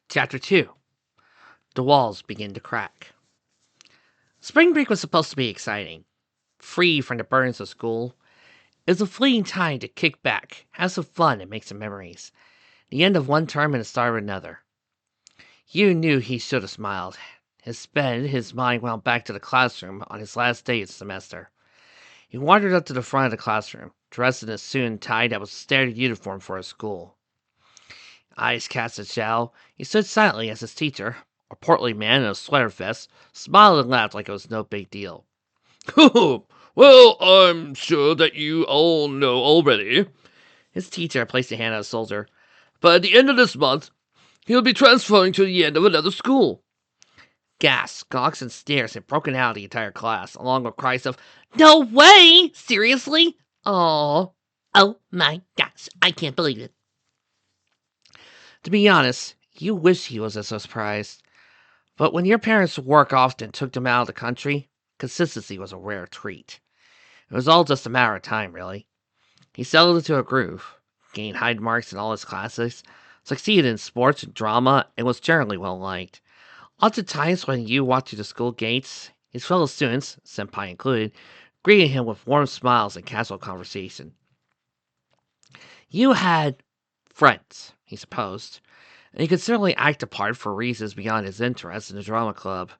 Chapter 2. The walls begin to crack. Spring break was supposed to be exciting. Free from the burdens of school, it was a fleeting time to kick back, have some fun, and make some memories. The end of one term and the start of another. You knew he should have smiled. Instead, his mind went back to the classroom on his last day of the semester. He wandered up to the front of the classroom, dressed in a suit and tie that was the standard uniform for his school. Eyes cast in shadow, he stood silently as his teacher, a portly man in a sweater vest, smiled and laughed like it was no big deal. Well, I'm sure that you all know already. His teacher placed a hand on his shoulder. But at the end of this month, he'll be transferring to the end of another school. Gasps, gawks, and stares had broken out of the entire class, along with cries of, "No way! Seriously? Oh my gosh, I can't believe it." To be honest, you wish he was as surprised. But when your parents' work often took them out of the country, consistency was a rare treat. It was all just a matter of time, really. He settled into a groove, gained high marks in all his classes, succeeded in sports and drama, and was generally well liked. Oftentimes, when you walked through the school gates, his fellow students, senpai included, greeted him with warm smiles and casual conversation. You had friends, he supposed, and he could certainly act a part for reasons beyond his interest in the drama club.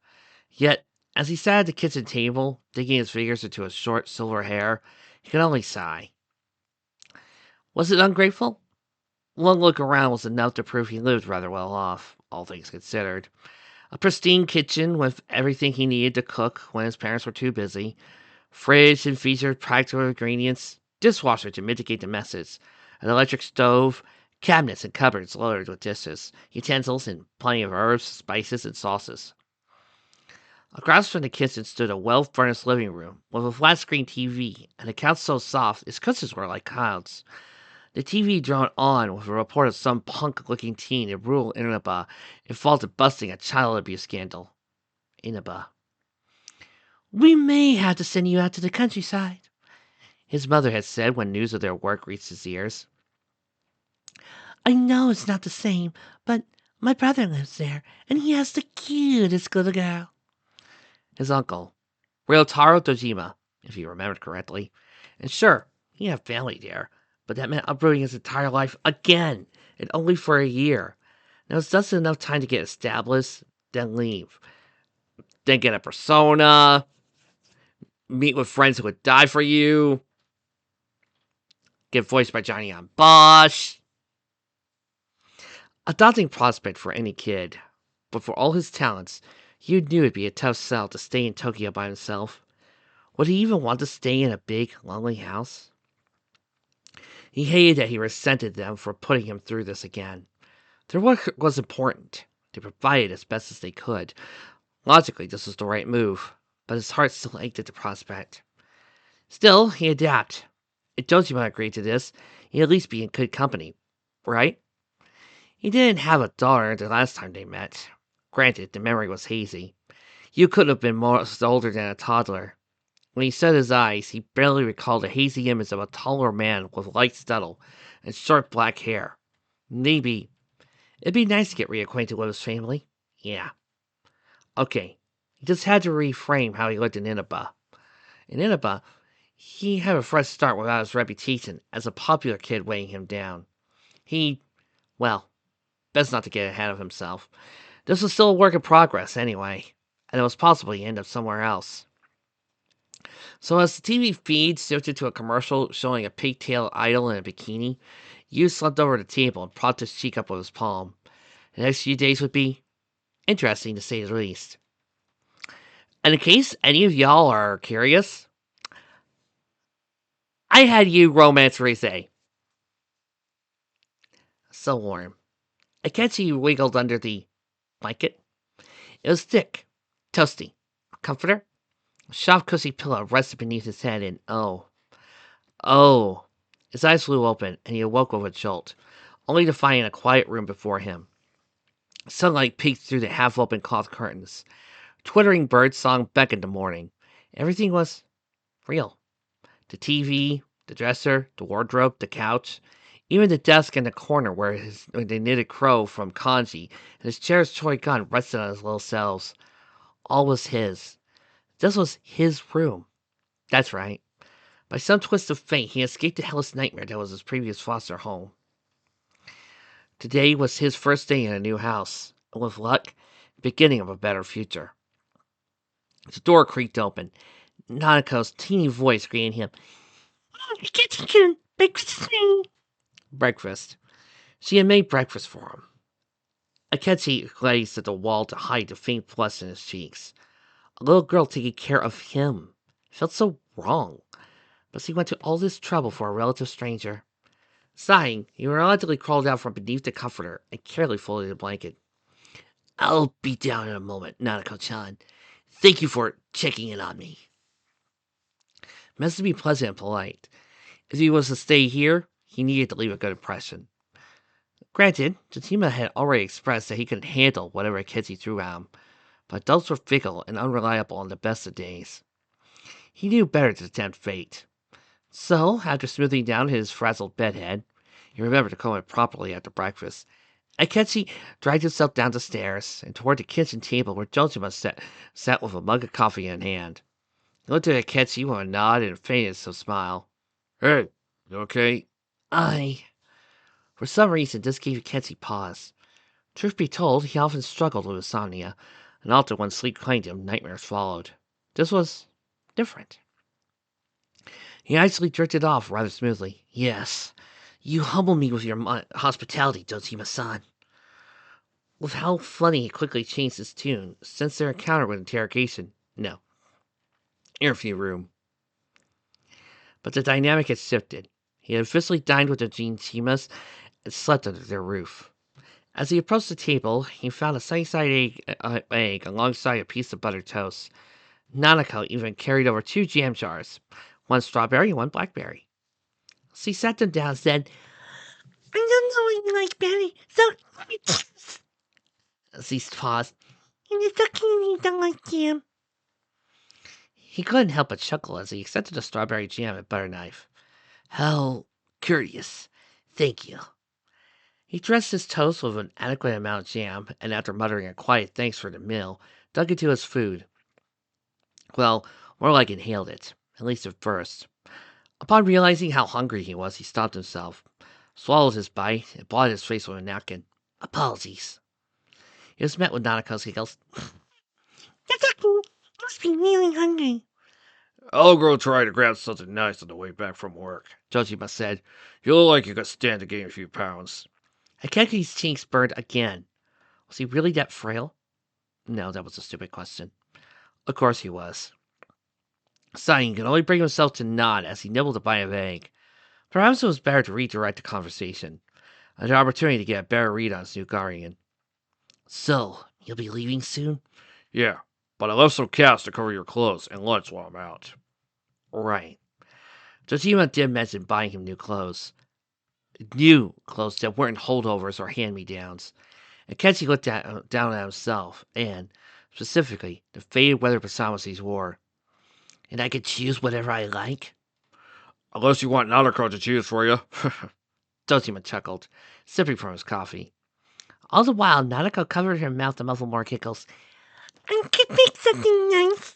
Yet, as he sat at the kitchen table, digging his fingers into his short silver hair, he could only sigh. Was it ungrateful? One look around was enough to prove he lived rather well off, all things considered. A pristine kitchen with everything he needed to cook when his parents were too busy, fridge and featured practical ingredients, dishwasher to mitigate the messes, an electric stove, cabinets and cupboards loaded with dishes, utensils, and plenty of herbs, spices, and sauces. Across from the kitchen stood a well-furnished living room with a flat-screen TV and a couch so soft its cushions were like clouds. The TV droned on with a report of some punk-looking teen in rural Inaba involved in busting a child abuse scandal. Inaba. "We may have to send you out to the countryside," his mother had said when news of their work reached his ears. "I know it's not the same, but my brother lives there, and he has the cutest little girl." His uncle, Ryotaro Dojima, if he remembered correctly. And sure, he had family there, but that meant uprooting his entire life again, and only for a year. Now it's just enough time to get established, then leave. Then get a persona, meet with friends who would die for you, get voiced by Johnny on Bosch. A daunting prospect for any kid, but for all his talents, you knew it'd be a tough sell to stay in Tokyo by himself. Would he even want to stay in a big, lonely house? He hated that he resented them for putting him through this again. Their work was important. They provided as best as they could. Logically, this was the right move, but his heart still ached at the prospect. Still, he adapted. If Dojima agreed to this, he'd at least be in good company, right? He didn't have a daughter the last time they met. Granted, the memory was hazy. You could have been more older than a toddler. When he shut his eyes, he barely recalled a hazy image of a taller man with light stubble and short black hair. Maybe it'd be nice to get reacquainted with his family. Yeah. Okay. He just had to reframe how he lived in Inaba. In Inaba, he had a fresh start without his reputation as a popular kid weighing him down. Well, best not to get ahead of himself. This was still a work in progress, anyway, and it was possible he'd end up somewhere else. So as the TV feed shifted to a commercial showing a pigtail idol in a bikini, Yu slumped over the table and propped his cheek up with his palm. The next few days would be interesting, to say the least. And in case any of y'all are curious, I had you romance Rise. So warm. I catch he wiggled under the blanket. It was thick, toasty. Comforter? A soft, cushy pillow rested beneath his head, and oh. His eyes flew open, and he awoke with a jolt, only to find a quiet room before him. Sunlight peeked through the half-open cloth curtains. Twittering bird song beckoned the morning. Everything was real. The TV, the dresser, the wardrobe, the couch. Even the desk in the corner where the knitted crow from Kanji and his chair's toy gun rested on his little cells. All was his. This was his room. That's right. By some twist of fate, he escaped the hellish nightmare that was his previous foster home. Today was his first day in a new house, and with luck, the beginning of a better future. The door creaked open. Nanako's teeny voice greeted him. Breakfast. Breakfast. She had made breakfast for him. Akechi gazed at the wall to hide the faint flush in his cheeks. A little girl taking care of him. It felt so wrong. But he went to all this trouble for a relative stranger. Sighing, he reluctantly crawled out from beneath the comforter and carefully folded the blanket. I'll be down in a moment, Nanako-chan. Thank you for checking in on me. Meant to be pleasant and polite. If he was to stay here, he needed to leave a good impression. Granted, Tsushima had already expressed that he could handle whatever Akechi threw at him, but adults were fickle and unreliable on the best of days. He knew better to tempt fate. So, after smoothing down his frazzled bedhead, he remembered to comb it properly after breakfast. Akechi dragged himself down the stairs and toward the kitchen table where Jojima sat with a mug of coffee in hand. He looked at Akechi with a nod and a faintness of smile. Hey, you okay? For some reason, this gave Akechi pause. Truth be told, he often struggled with insomnia, and often when sleep claimed him, nightmares followed. This was different. He actually drifted off rather smoothly. Yes, you humble me with your hospitality, Dojima-san. With how funny he quickly changed his tune, since their encounter with interrogation. No. Interview room. But the dynamic had shifted. He had officially dined with the Jinshimas and slept under their roof. As he approached the table, he found a sunny-side egg alongside a piece of buttered toast. Nanako even carried over 2 jam jars, one strawberry and one blackberry. She sat them down and said, I don't know what you like berry, so as he paused, and it's okay if you don't like jam. He couldn't help but chuckle as he accepted the strawberry jam and butter knife. How curious. Thank you. He dressed his toast with an adequate amount of jam, and after muttering a quiet thanks for the meal, dug into his food. Well, more like inhaled it, at least at first. Upon realizing how hungry he was, he stopped himself, swallowed his bite, and blotted his face with a napkin. Apologies. He was met with Nanako's giggles. That's okay. You must be really hungry. I'll go try to grab something nice on the way back from work, Jojima said. You look like you could stand to gain a few pounds. Akechi's cheeks burned again. Was he really that frail? No, that was a stupid question. Of course he was. Sighing, could only bring himself to nod as he nibbled a bite of egg. Perhaps it was better to redirect the conversation. An opportunity to get a better read on his new guardian. So, you'll be leaving soon? Yeah, but I left some cash to cover your clothes and lunch while I'm out. Right. Jojima did mention buying him new clothes. New clothes that weren't holdovers or hand-me-downs. And Kenshi looked down at himself and, specifically, the faded weather pajamas he wore. And I could choose whatever I like? Unless you want Nanako to choose for you. Jojima chuckled, sipping from his coffee. All the while, Nanako covered her mouth to muffle more giggles. I could make something nice.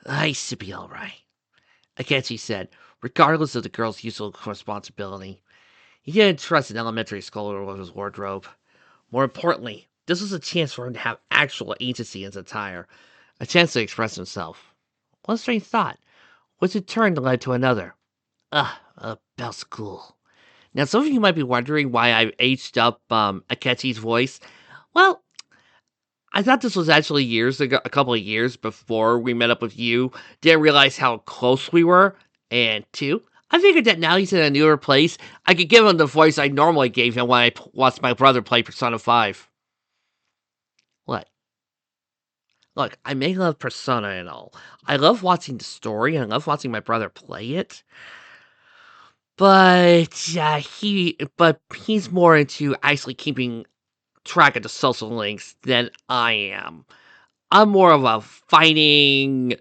I should be all right, Akechi said, regardless of the girl's usual responsibility. He didn't trust an elementary scholar with his wardrobe. More importantly, this was a chance for him to have actual agency in his attire, a chance to express himself. One strange thought, which in turn led to another. About school. Now, some of you might be wondering why I've aged up Akechi's voice. Well, I thought this was actually years ago, a couple of years before we met up with you. Didn't realize how close we were. And two, I figured that now he's in a newer place, I could give him the voice I normally gave him when I watched my brother play Persona 5. What? Look, I may love Persona and all. I love watching the story and I love watching my brother play it. But he's more into actually keeping track of the social links than I am. I'm more of a fighting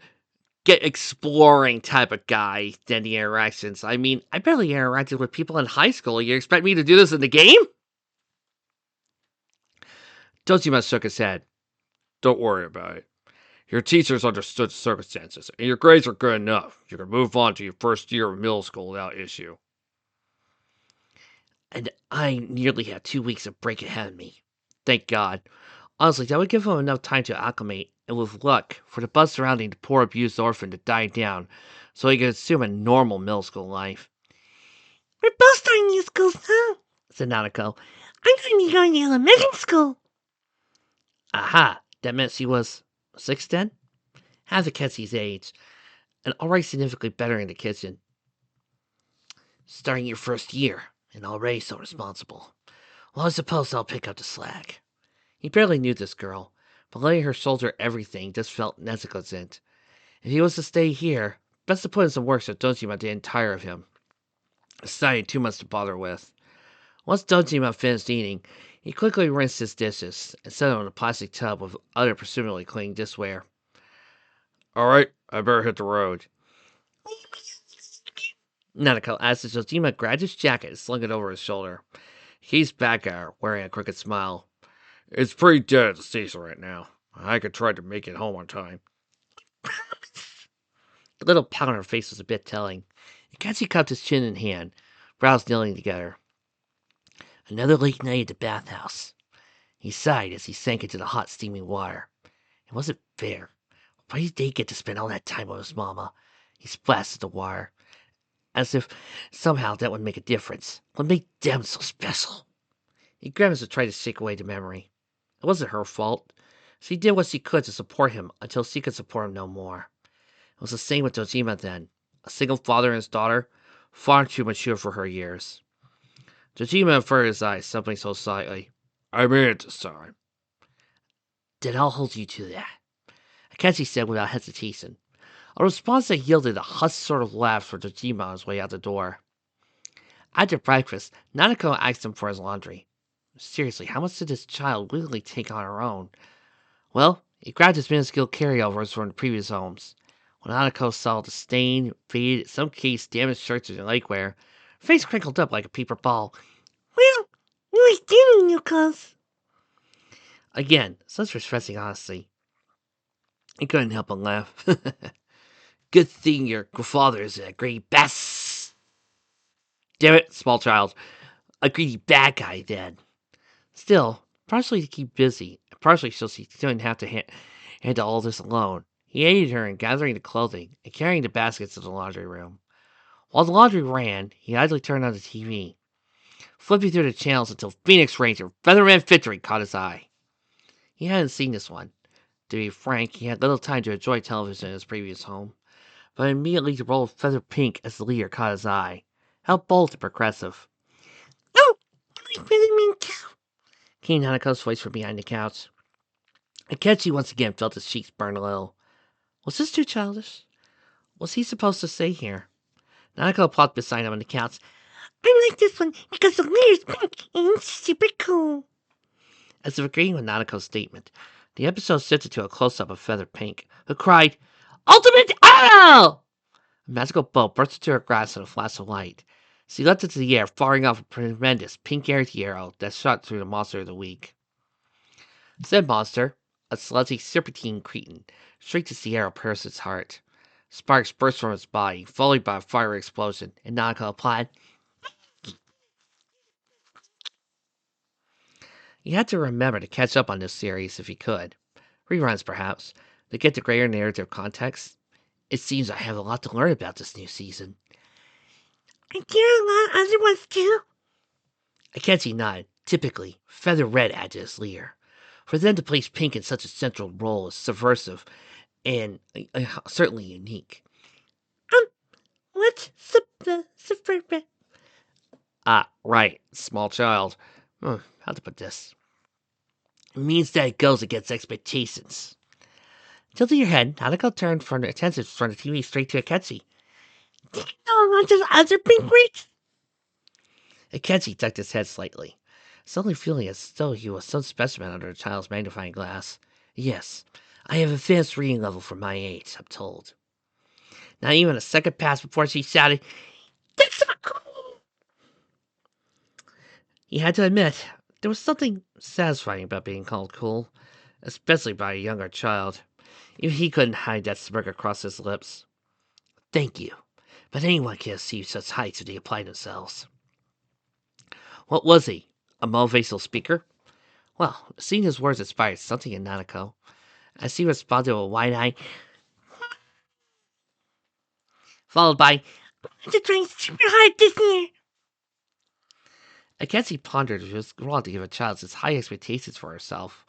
get exploring type of guy than the interactions. I mean, I barely interacted with people in high school. You expect me to do this in the game? Dojima shook his head. Don't worry about it. Your teachers understood the circumstances, and your grades are good enough. You can move on to your first year of middle school without issue. And I nearly had 2 weeks of break ahead of me. Thank God. Honestly, that would give him enough time to acclimate, and with luck, for the buzz surrounding the poor abused orphan to die down, so he could assume a normal middle school life. We're both starting new schools now, said Nanako. I'm going to be going to elementary school. Aha, that meant she was 6 then? Half of Kenzie's age, and already significantly better in the kitchen. Starting your first year, and already so responsible. Well, I suppose I'll pick up the slack. He barely knew this girl, but letting her shoulder everything just felt negligent. If he was to stay here, best to put in some work so Dojima didn't tire of him. Decided too much to bother with. Once Dojima finished eating, he quickly rinsed his dishes and set them in a plastic tub with other presumably clean dishware. Alright, I better hit the road. Nanako asked as Dojima grabbed his jacket and slung it over his shoulder. He's back at her, wearing a crooked smile. It's pretty dead at the station right now. I could try to make it home on time. The little pout on her face was a bit telling. Kenzie cupped his chin in hand, brows kneeling together. Another late night at the bathhouse. He sighed as he sank into the hot, steaming water. It wasn't fair. Why did they get to spend all that time with his mama? He splashed at the water, as if somehow that would make a difference. What made them so special? He grimaced to try to shake away the memory. It wasn't her fault. She did what she could to support him until she could support him no more. It was the same with Dojima then. A single father and his daughter, far too mature for her years. Dojima averted his eyes, something so slightly. I made it this time. Then I'll hold you to that, Akechi said without hesitation. A response that yielded a hushed sort of laugh for Dojima on his way out the door. After breakfast, Nanako asked him for his laundry. Seriously, how much did this child willingly take on her own? Well, he grabbed his minuscule carryovers from the previous homes. When Nanako saw the stained, faded, in some case damaged shirts and legwear, her face crinkled up like a paper ball. Well, nice dealing you, cuz. Again, such refreshing honesty. He couldn't help but laugh. Good thing your father is a great bass. Damn it, small child. A greedy bad guy, then. Still, partially to keep busy, and partially so she didn't have to handle all this alone, he aided her in gathering the clothing and carrying the baskets to the laundry room. While the laundry ran, he idly turned on the TV, flipping through the channels until Phoenix Ranger Featherman Victory caught his eye. He hadn't seen this one. To be frank, he had little time to enjoy television in his previous home, but immediately the role of Feather Pink as the leader caught his eye. How bold and progressive. Oh, my Featherman cow, came Hanako's voice from behind the couch. Akechi once again felt his cheeks burn a little. Was this too childish? Was he supposed to stay here? Nanako plopped beside him on the couch. I like this one because the leader's pink and super cool. As if agreeing with Nanako's statement, the episode shifted to a close-up of Feather Pink, who cried, Ultimate Arrow! A magical bow burst into her grasp in a flash of light. She leapt into the air, firing off a tremendous pink anti-arrow that shot through the monster of the week. Said monster, a sludgy serpentine cretin, shrieked as the arrow pierced its heart. Sparks burst from its body, followed by a fiery explosion, and Nanako applied. He had to remember to catch up on this series if he could. Reruns, perhaps, to get the greater narrative context. It seems I have a lot to learn about this new season. And there are a lot of other ones, too? Akechi nodded. Typically, Feather Red added his leader. For them to place Pink in such a central role is subversive and certainly unique. What's subversive? Ah, right, small child. How to put this? It means that it goes against expectations. Tilting your head, Nanako turned from the attention from the TV straight to Akechi. Oh, those other pink rings? Akechi ducked his head slightly, suddenly feeling as though he was some specimen under a child's magnifying glass. Yes, I have advanced reading level for my age, I'm told. Not even a second passed before she shouted, "That's not cool!" He had to admit, there was something satisfying about being called cool, especially by a younger child. Even he couldn't hide that smirk across his lips. Thank you, but anyone can achieve such heights if they apply themselves. What was he? A motivational speaker? Well, seeing his words inspired something in Nanako, as he responded with a wide eye, followed by, "The train's super hard, isn't it?" I guess he pondered if it was wrong to give a child such high expectations for herself.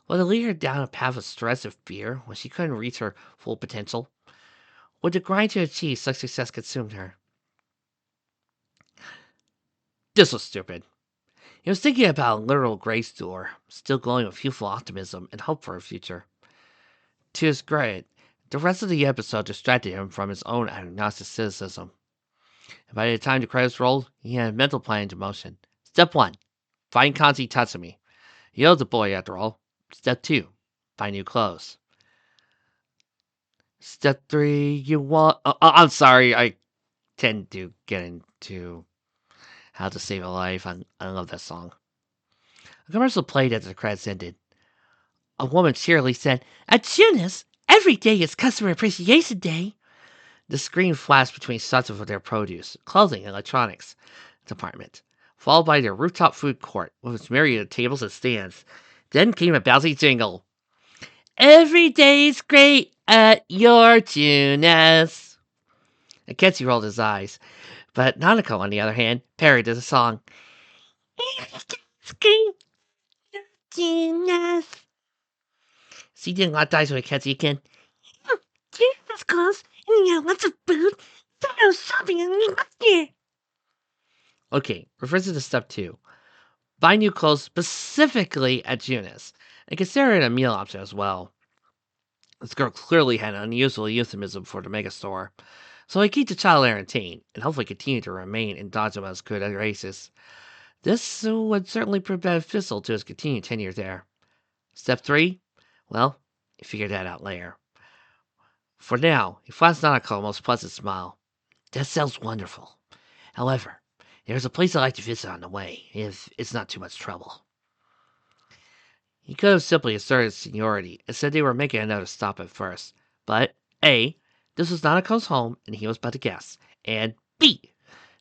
Would it lead her down a path of stress and fear when she couldn't reach her full potential? Would the grind to achieve such success consume her? This was stupid. He was thinking about a literal grace door, still glowing with youthful optimism and hope for a future. To his credit, the rest of the episode distracted him from his own agnosticism. And by the time the credits rolled, he had a mental plan into motion. Step 1. Find Kanzi Tatsumi. He owes the boy, after all. Step 2. Find new clothes. Step 3. You want... I'm sorry, I tend to get into How to Save a Life. I love that song. A commercial played as the credits ended. A woman cheerily said, "At Tunis, every day is Customer Appreciation Day." The screen flashed between shots of their produce, clothing, and electronics department, followed by their rooftop food court with its myriad of tables and stands. Then came a bouncy jingle. "Every day's great at your Tunis." Akechi rolled his eyes, but Nanako, on the other hand, parodied the song. "Every day's great at your Tunis." She didn't lock eyes with Akechi again. "Tunis clothes, and you have lots of food. So I was shopping and we got here." Okay, refers to step 2. Buy new clothes specifically at Junis, and consider it a meal option as well. This girl clearly had an unusual euphemism for the megastore, so he keep the child entertained, and hopefully continue to remain in Dodgema's good graces. This would certainly prove beneficial to his continued tenure there. Step 3? Well, you figure that out later. For now, he flashed Nanako a most pleasant smile. "That sounds wonderful. However, there's a place I'd like to visit on the way, if it's not too much trouble." He could have simply asserted seniority and said they were making another stop at first. But A. This was Nanako's home, and he was but a guest. And B.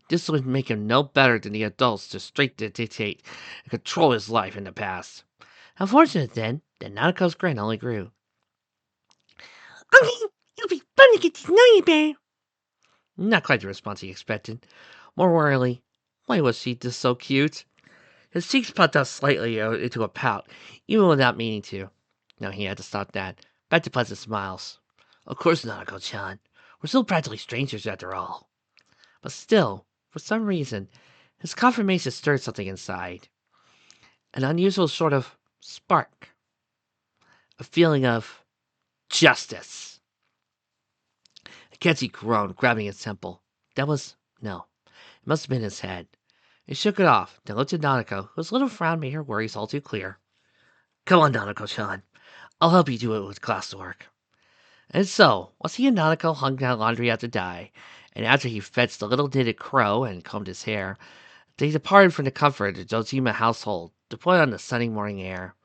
This would make him no better than the adults to straight to dictate and control his life in the past. Unfortunate, then, that Nanako's grin only grew. "Okay, it'll be fun to get to know you better." Not quite the response he expected. More warily, why was she just so cute? His cheeks puffed out slightly into a pout, even without meaning to. No, he had to stop that. Back to pleasant smiles. "Of course, Nanako-chan. We're still practically strangers after all." But still, for some reason, his confirmation stirred something inside. An unusual sort of spark. A feeling of justice. Akechi groaned, grabbing his temple. That was... no. It must have been his head. He shook it off, then looked at Nanako, whose little frown made her worries all too clear. "Come on, Nanako-chan. I'll help you do it with classwork." And so, while he and Nanako hung down laundry after dye, and after he fetched the little knitted crow and combed his hair, they departed from the comfort of the Dojima household to put on the sunny morning air.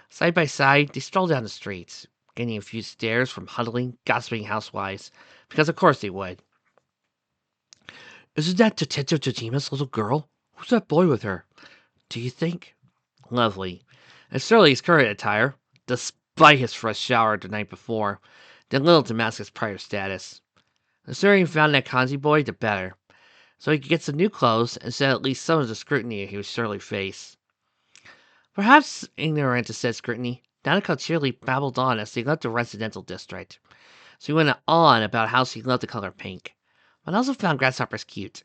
Side by side, they strolled down the streets, gaining a few stares from huddling, gossiping housewives, because of course they would. "Isn't that Detective Dojima's little girl? Who's that boy with her? Do you think?" Lovely. And surely his current attire, despite his fresh shower the night before, did little to mask his prior status. The sooner he found that Kanji boy, the better, so he could get some new clothes and shed at least some of the scrutiny he would surely face. Perhaps ignorant of said scrutiny, Nanako cheerily babbled on as they left the residential district. She went on about how she loved the color pink, but also found grasshoppers cute,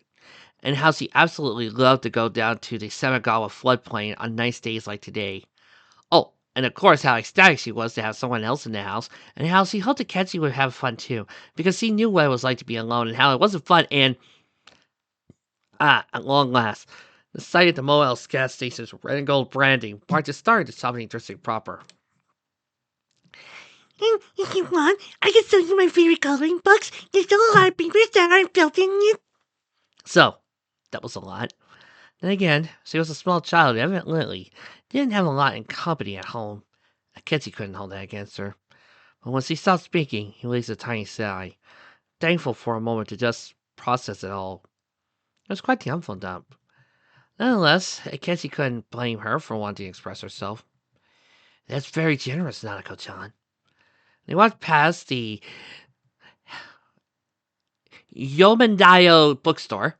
and how she absolutely loved to go down to the Semigawa floodplain on nice days like today. Oh, and of course how ecstatic she was to have someone else in the house, and how she hoped Akechi would have fun too, because she knew what it was like to be alone, and how it wasn't fun, and... at long last, the sight of the Moel's gas station's red and gold branding marked the start of the shopping district proper. And if you want, I can show you my favorite coloring books. There's still a lot of papers that aren't filled in yet. So, that was a lot. Then again, she was a small child who evidently didn't have a lot in company at home. Akechi couldn't hold that against her. But when she stopped speaking, he released a tiny sigh, thankful for a moment to just process it all. It was quite the info dump. Nonetheless, Akechi couldn't blame her for wanting to express herself. That's very generous, Nanako-chan. They walked past the Yomendayo bookstore.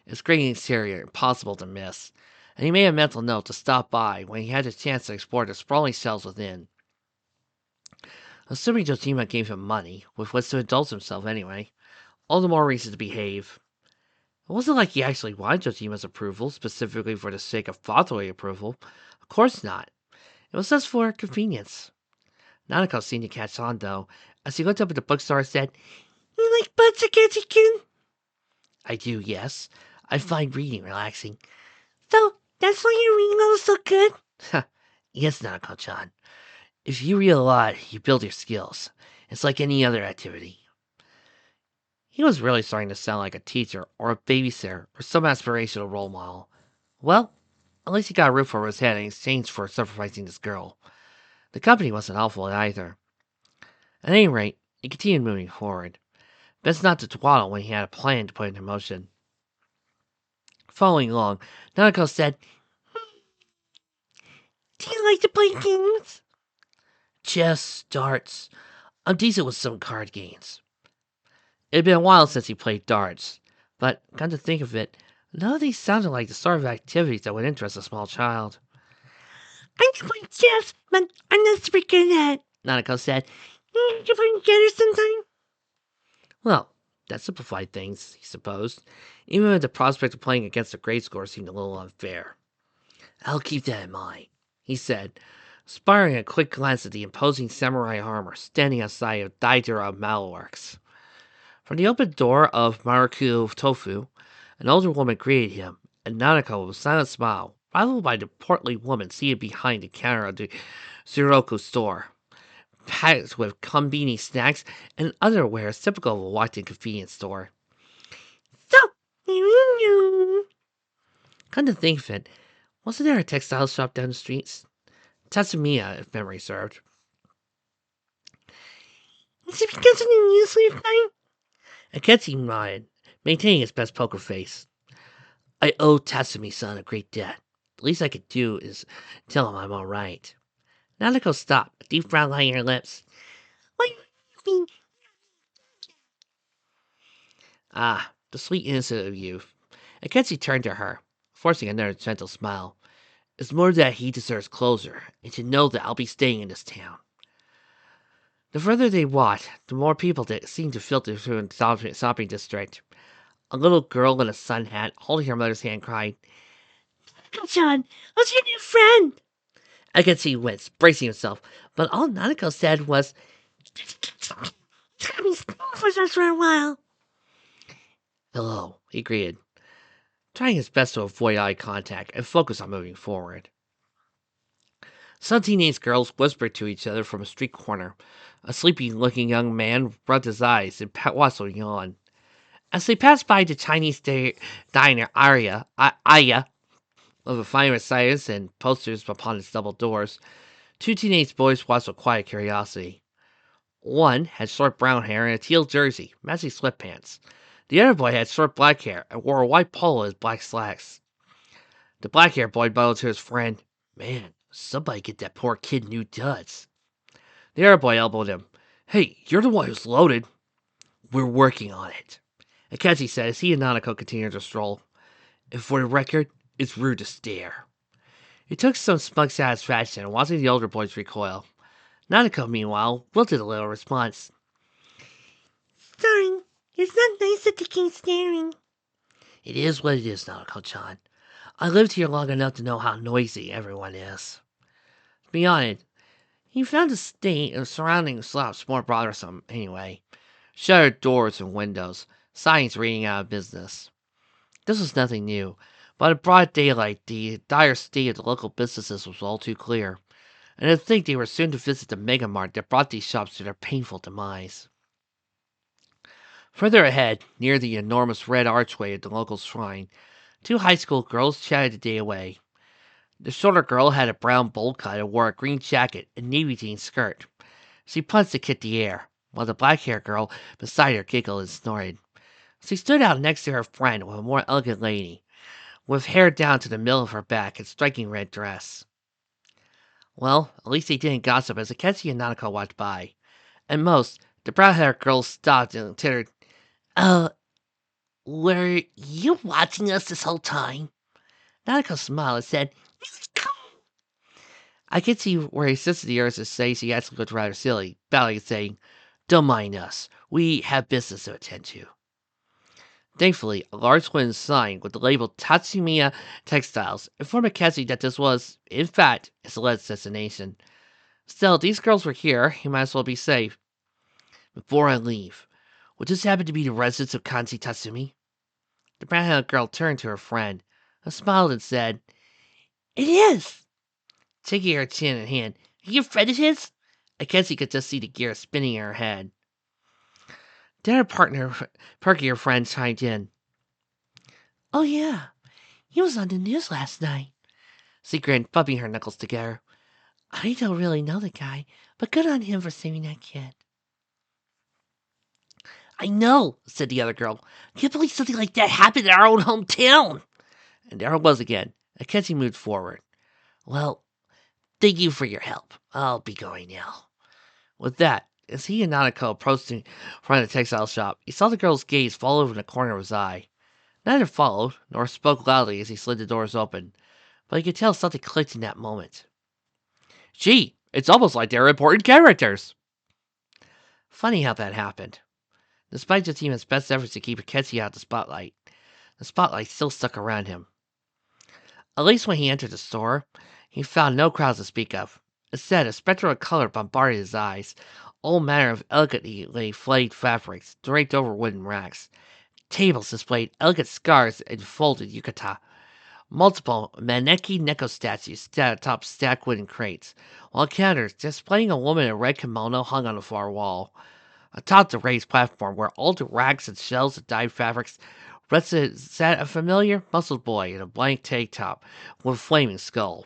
Its green exterior impossible to miss, and he made a mental note to stop by when he had a chance to explore the sprawling shelves within. Assuming Jojima gave him money, with which to indulge himself anyway, all the more reason to behave. It wasn't like he actually wanted Jojima's approval, specifically for the sake of fatherly approval. Of course not. It was just for convenience. Nanako seemed to catch on, though, as he looked up at the bookstore and said, You like books, Akechi-kun? I do, yes. I find reading relaxing. So, that's why your reading level's so good? Yes, Nanako-chan. If you read a lot, you build your skills. It's like any other activity. He was really starting to sound like a teacher or a babysitter or some aspirational role model. Well, at least he got a roof over his head in exchange for sacrificing this girl. The company wasn't helpful either. At any rate, he continued moving forward. Best not to dawdle when he had a plan to put into motion. Following along, Nanako said, Do you like to play games? chess, darts. I'm decent with some card games. It had been a while since he played darts, but come to think of it, none of these sounded like the sort of activities that would interest a small child. I can play chess, but I'm not super good at it. Nanako said, You play together sometime? well, that simplified things, he supposed, even if the prospect of playing against a grade score seemed a little unfair. I'll keep that in mind, he said, firing a quick glance at the imposing samurai armor standing outside of Daidara Metalworks. From the open door of Maruku Tofu, an older woman greeted him, and Nanako with a silent smile, followed by the portly woman seated behind the counter of the Suroku store, packed with konbini snacks and other wares typical of a walked-in convenience store. So, here we go. Come to think of it, wasn't there a textile shop down the street? Tatsumiya, if memory served. Is it because of the news we've done? Akechi nodded, maintaining his best poker face. I owe Tatsumi-san a great debt. The least I could do is tell him I'm all right. Nanako stopped, a deep frown lining her lips. What do you mean? Ah, the sweet innocence of youth. Akechi turned to her, forcing another gentle smile. It's more that he deserves closure, and to know that I'll be staying in this town. The further they walked, the more people that seemed to filter through the shopping district. A little girl in a sun hat, holding her mother's hand, cried. John, what's your new friend? Akechi winced, bracing himself, but all Nanako said was, He's gonna be staying with us for a while. hello, he greeted, trying his best to avoid eye contact and focus on moving forward. Some teenage girls whispered to each other from a street corner. A sleepy-looking young man rubbed his eyes and watched them yawn. As they passed by the Chinese diner Aya, with a fine signs and posters upon its double doors, two teenage boys watched with quiet curiosity. One had short brown hair and a teal jersey, matching sweatpants. The other boy had short black hair and wore a white polo as black slacks. The black-haired boy bellowed to his friend, Man, somebody get that poor kid new duds. The other boy elbowed him. Hey, you're the one who's loaded. We're working on it. Akechi said as he and Nanako continued to stroll. And for the record, it's rude to stare. He took some smug satisfaction in watching the older boys recoil. Nanako, meanwhile, wilted a little response. Sorry, it's not nice that they keep staring. It is what it is, Nanako-chan. I lived here long enough to know how noisy everyone is. Beyond it, he found the state of surrounding shops more bothersome anyway. Shuttered doors and windows, signs reading out of business. This was nothing new, but in broad daylight the dire state of the local businesses was all too clear. and to think they were soon to visit the Mega Mart that brought these shops to their painful demise. Further ahead, near the enormous red archway at the local shrine, two high school girls chatted the day away. The shorter girl had a brown bowl cut and wore a green jacket and navy jean skirt. She punched the kid the air, while the black-haired girl beside her giggled and snorted. She stood out next to her friend, a more elegant lady, with hair down to the middle of her back and striking red dress. Well, at least they didn't gossip as Akechi and Nanako walked by. At most, the brown-haired girl stopped and tittered, "Uh, were you watching us this whole time?" Nanako smiled and said, "I could see where he sits the earth to say she actually looked rather silly, bowing and saying, 'Don't mind us. We have business to attend to.'" Thankfully, a large wooden sign with the label Tatsumiya Textiles informed Akechi that this was, in fact, his alleged destination. Still, these girls were here, he might as well be safe. "Before I leave, would this happen to be the residence of Kanji Tatsumi?" The brown-haired girl turned to her friend, who smiled and said, "It is." Taking her chin in hand, "Are you a friend of his?" Akechi could just see the gears spinning in her head. Then her partner, perkier friend, chimed in. Oh, yeah. He was on the news last night. She grinned, bumping her knuckles together. I don't really know the guy, but good on him for saving that kid. "I know," said the other girl. "Can't believe something like that happened in our own hometown." And there it was again. Akechi moved forward. "Well, thank you for your help. I'll be going now." With that, as he and Nanako approached in front of the textile shop, he saw the girl's gaze fall over the corner of his eye. Neither followed, nor spoke loudly as he slid the doors open, but he could tell something clicked in that moment. Gee, it's almost like they're important characters. Funny how that happened. Despite the team's best efforts to keep Akechi out of the spotlight still stuck around him. At least when he entered the store, he found no crowds to speak of. Instead, a spectrum of color bombarded his eyes, all manner of elegantly flayed fabrics draped over wooden racks. Tables displayed elegant scarves and folded yukata. Multiple maneki neko statues stood atop stacked wooden crates, while counters displaying a woman in a red kimono hung on the far wall. Atop the raised platform, where all the racks and shelves of dyed fabrics rested, sat a familiar, muscled boy in a blank tank top with a flaming skull.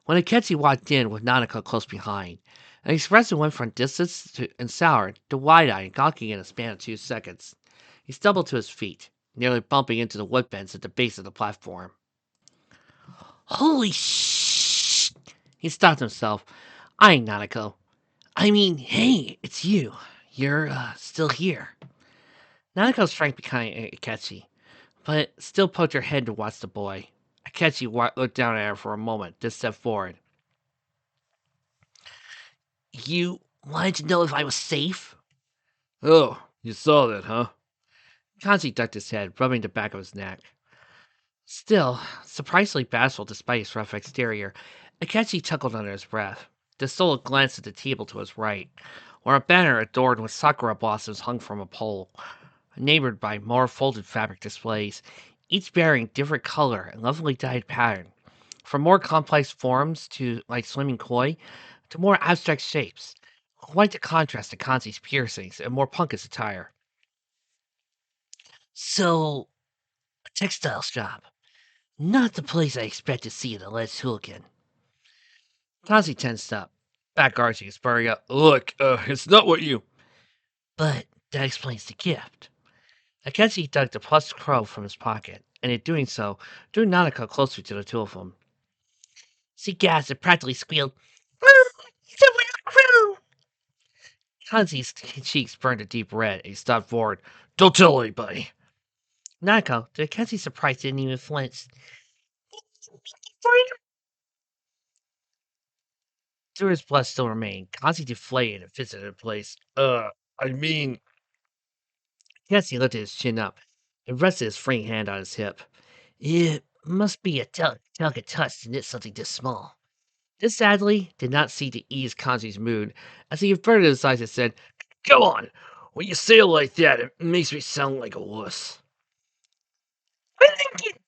When Akechi walked in with Nanako close behind, an expression went from distance and sour to wide-eyed and gawking in a span of 2 seconds. He stumbled to his feet, nearly bumping into the woodbends at the base of the platform. Holy sh! He stopped himself, eyeing Nanako. I mean, hey, it's you. You're, still here. Nanako shrank behind Akechi, but still poked her head to watch the boy. Akechi looked down at her for a moment, then stepped forward. You wanted to know if I was safe? Oh, you saw that, huh? Kanji ducked his head, rubbing the back of his neck. Still, surprisingly bashful despite his rough exterior, Akechi chuckled under his breath. Then stole a glance at the table to his right, where a banner adorned with sakura blossoms hung from a pole, neighbored by more folded fabric displays, each bearing different color and lovely dyed pattern, from more complex forms to like swimming koi, to more abstract shapes. Quite a contrast to Kanji's piercings and more punkish attire. So, a textile shop. Not the place I expect to see an alleged hooligan. Kanji tensed up, back arching, spurring up. Look, it's not what you. But that explains the gift. Akechi dug the plush crow from his pocket, and in doing so, drew Nanako closer to the two of them. She gasped and practically squealed, "It's a real crow!" Kanji's cheeks burned a deep red, and he stopped forward. Don't tell anybody. Nanako, to Akechi's surprise, didn't even flinch. Though his blush still remained, Kanji deflated and visited in place. I mean, Akechi lifted his chin up and rested his freeing hand on his hip. It must be a delicate touch to knit something this small. This sadly did not seem to ease Kanji's mood, as he averted his eyes and said, go on. When you say it like that, it makes me sound like a wuss. I think it.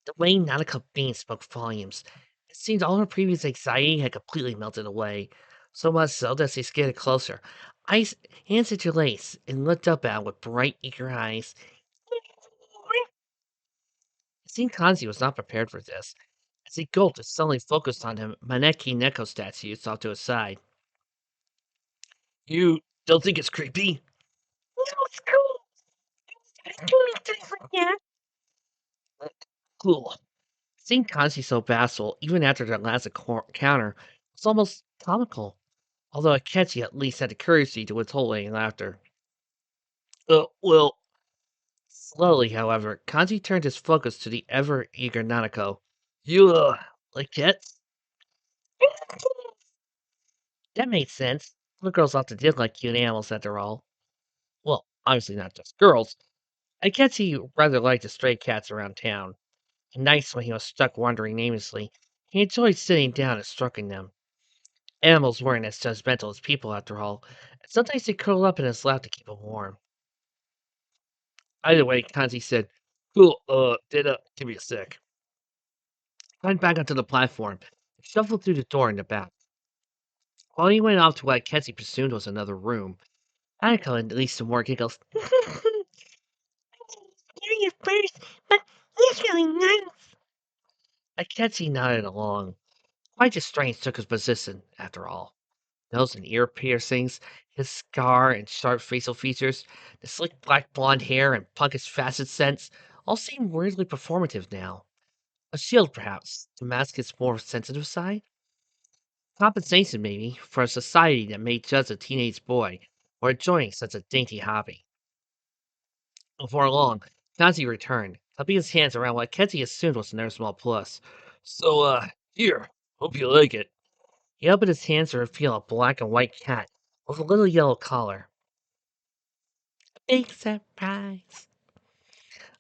The way Nanako beamed spoke volumes. It seemed all her previous anxiety had completely melted away, so much so that she skated closer. Ice hands interlaced and looked up at him with bright, eager eyes. It seemed Kanzi was not prepared for this. As he gulped and suddenly focused on him, Maneki Neko statue off to his side. You don't think it's creepy? No, it's cool. I do make things like that. Cool. Seeing Kanzi so bashful, even after their last encounter, was almost comical. Although Akechi at least had the courtesy to withhold any laughter. Well, slowly, however, Kanji turned his focus to the ever-eager Nanako. You, like cats? That made sense. Little girls often did like cute animals after all. Well, obviously not just girls. Akechi rather liked the stray cats around town. And nights when he was stuck wandering aimlessly, he enjoyed sitting down and stroking them. Animals weren't as judgmental as people after all, and sometimes they curl up in his lap to keep him warm. Either way, Kanzi said, Cool, give me a sec. Climbed back onto the platform and shuffled through the door in the back. While he went off to what Kenzie presumed was another room, Annika released some more giggles. Scary at first, but he's really nice. Kenzie nodded along. Quite a strange took his position, after all. Nose and ear piercings, his scar and sharp facial features, the slick black blonde hair and punkish facet sense all seemed weirdly performative now. A shield, perhaps, to mask his more sensitive side? Compensation, maybe, for a society that may judge a teenage boy for enjoying such a dainty hobby. Before long, Kazi returned, clapping his hands around what Kenzie assumed was another small plus. So, here, hope you like it. He opened his hands to reveal a black and white cat with a little yellow collar. Big surprise.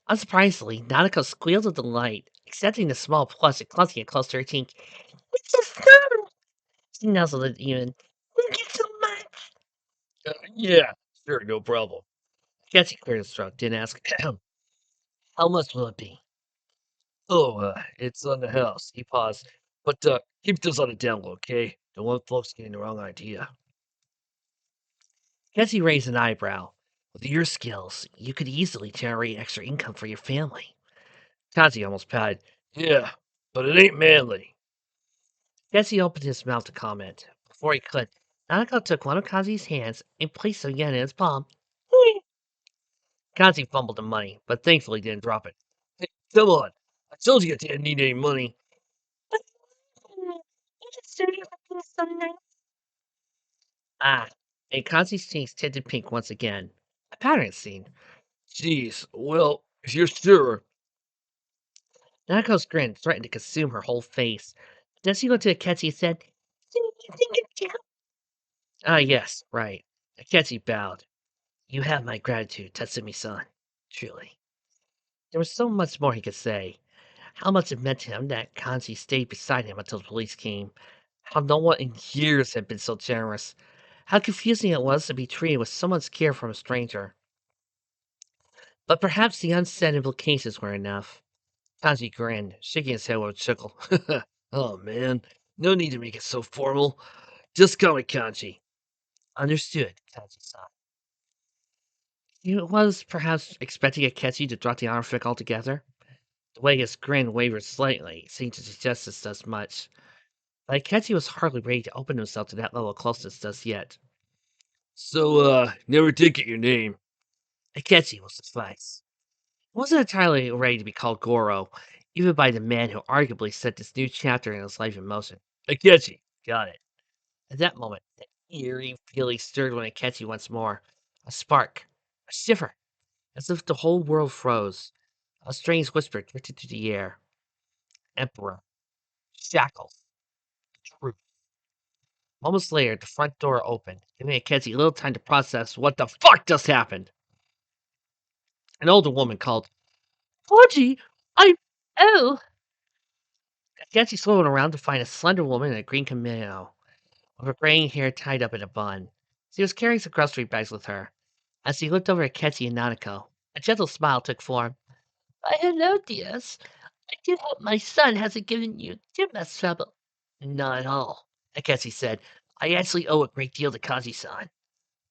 Unsurprisingly, Nanako squealed with delight, accepting the small plus and clutching it close to her cheek. It's a song. She nuzzled it even. Thank you so much. Yeah, sure, no problem. Kenzie cleared his throat, didn't ask, how much will it be? Oh, it's on the house. He paused. But, keep this on the down low, okay? Don't want folks getting the wrong idea. Kenzie raised an eyebrow. With your skills, you could easily generate extra income for your family. Kazi almost pouted. Yeah, but it ain't manly. Kenzie opened his mouth to comment. Before he could, Nanako took one of Kazi's hands and placed it again in his palm. Kazi fumbled the money, but thankfully didn't drop it. Hey, come on. I told you I didn't need any money. You just started looking so nice. Ah, and Kazi's cheeks tinted pink once again. A pattern scene. Jeez, well, if you're sure. Nanako's grin threatened to consume her whole face. Then she looked at Akechi and said, So you think it's you? Ah, yes, right. Akechi bowed. You have my gratitude, Tatsumi-san. Truly. There was so much more he could say. How much it meant to him that Kanji stayed beside him until the police came. How no one in years had been so generous. How confusing it was to be treated with so much care from a stranger. But perhaps the unsaid implications were enough. Kanji grinned, shaking his head with a chuckle. Oh, man. No need to make it so formal. Just call me Kanji. Understood, Kanji-san. He was perhaps expecting Akechi to drop the honor fic altogether. The way his grin wavered slightly seemed to suggest this as much. But Akechi was hardly ready to open himself to that level of closeness just yet. So, never did get your name. Akechi will suffice. He wasn't entirely ready to be called Goro, even by the man who arguably set this new chapter in his life in motion. Akechi. Got it. At that moment, an eerie feeling stirred when Akechi once more. A spark, a shiver, as if the whole world froze. A strange whisper drifted through the air. Emperor. Shackles. Truth. Moments later, the front door opened, giving Akechi little time to process what the fuck just happened. An older woman called, Audrey, oh, Akechi slowed around to find a slender woman in a green kimono, with her graying hair tied up in a bun. She was carrying some grocery bags with her. As he looked over at Akechi and Nanako, a gentle smile took form. hello, dears. I do hope my son hasn't given you too much trouble. Not at all, Akechi said. I actually owe a great deal to Kaji-san.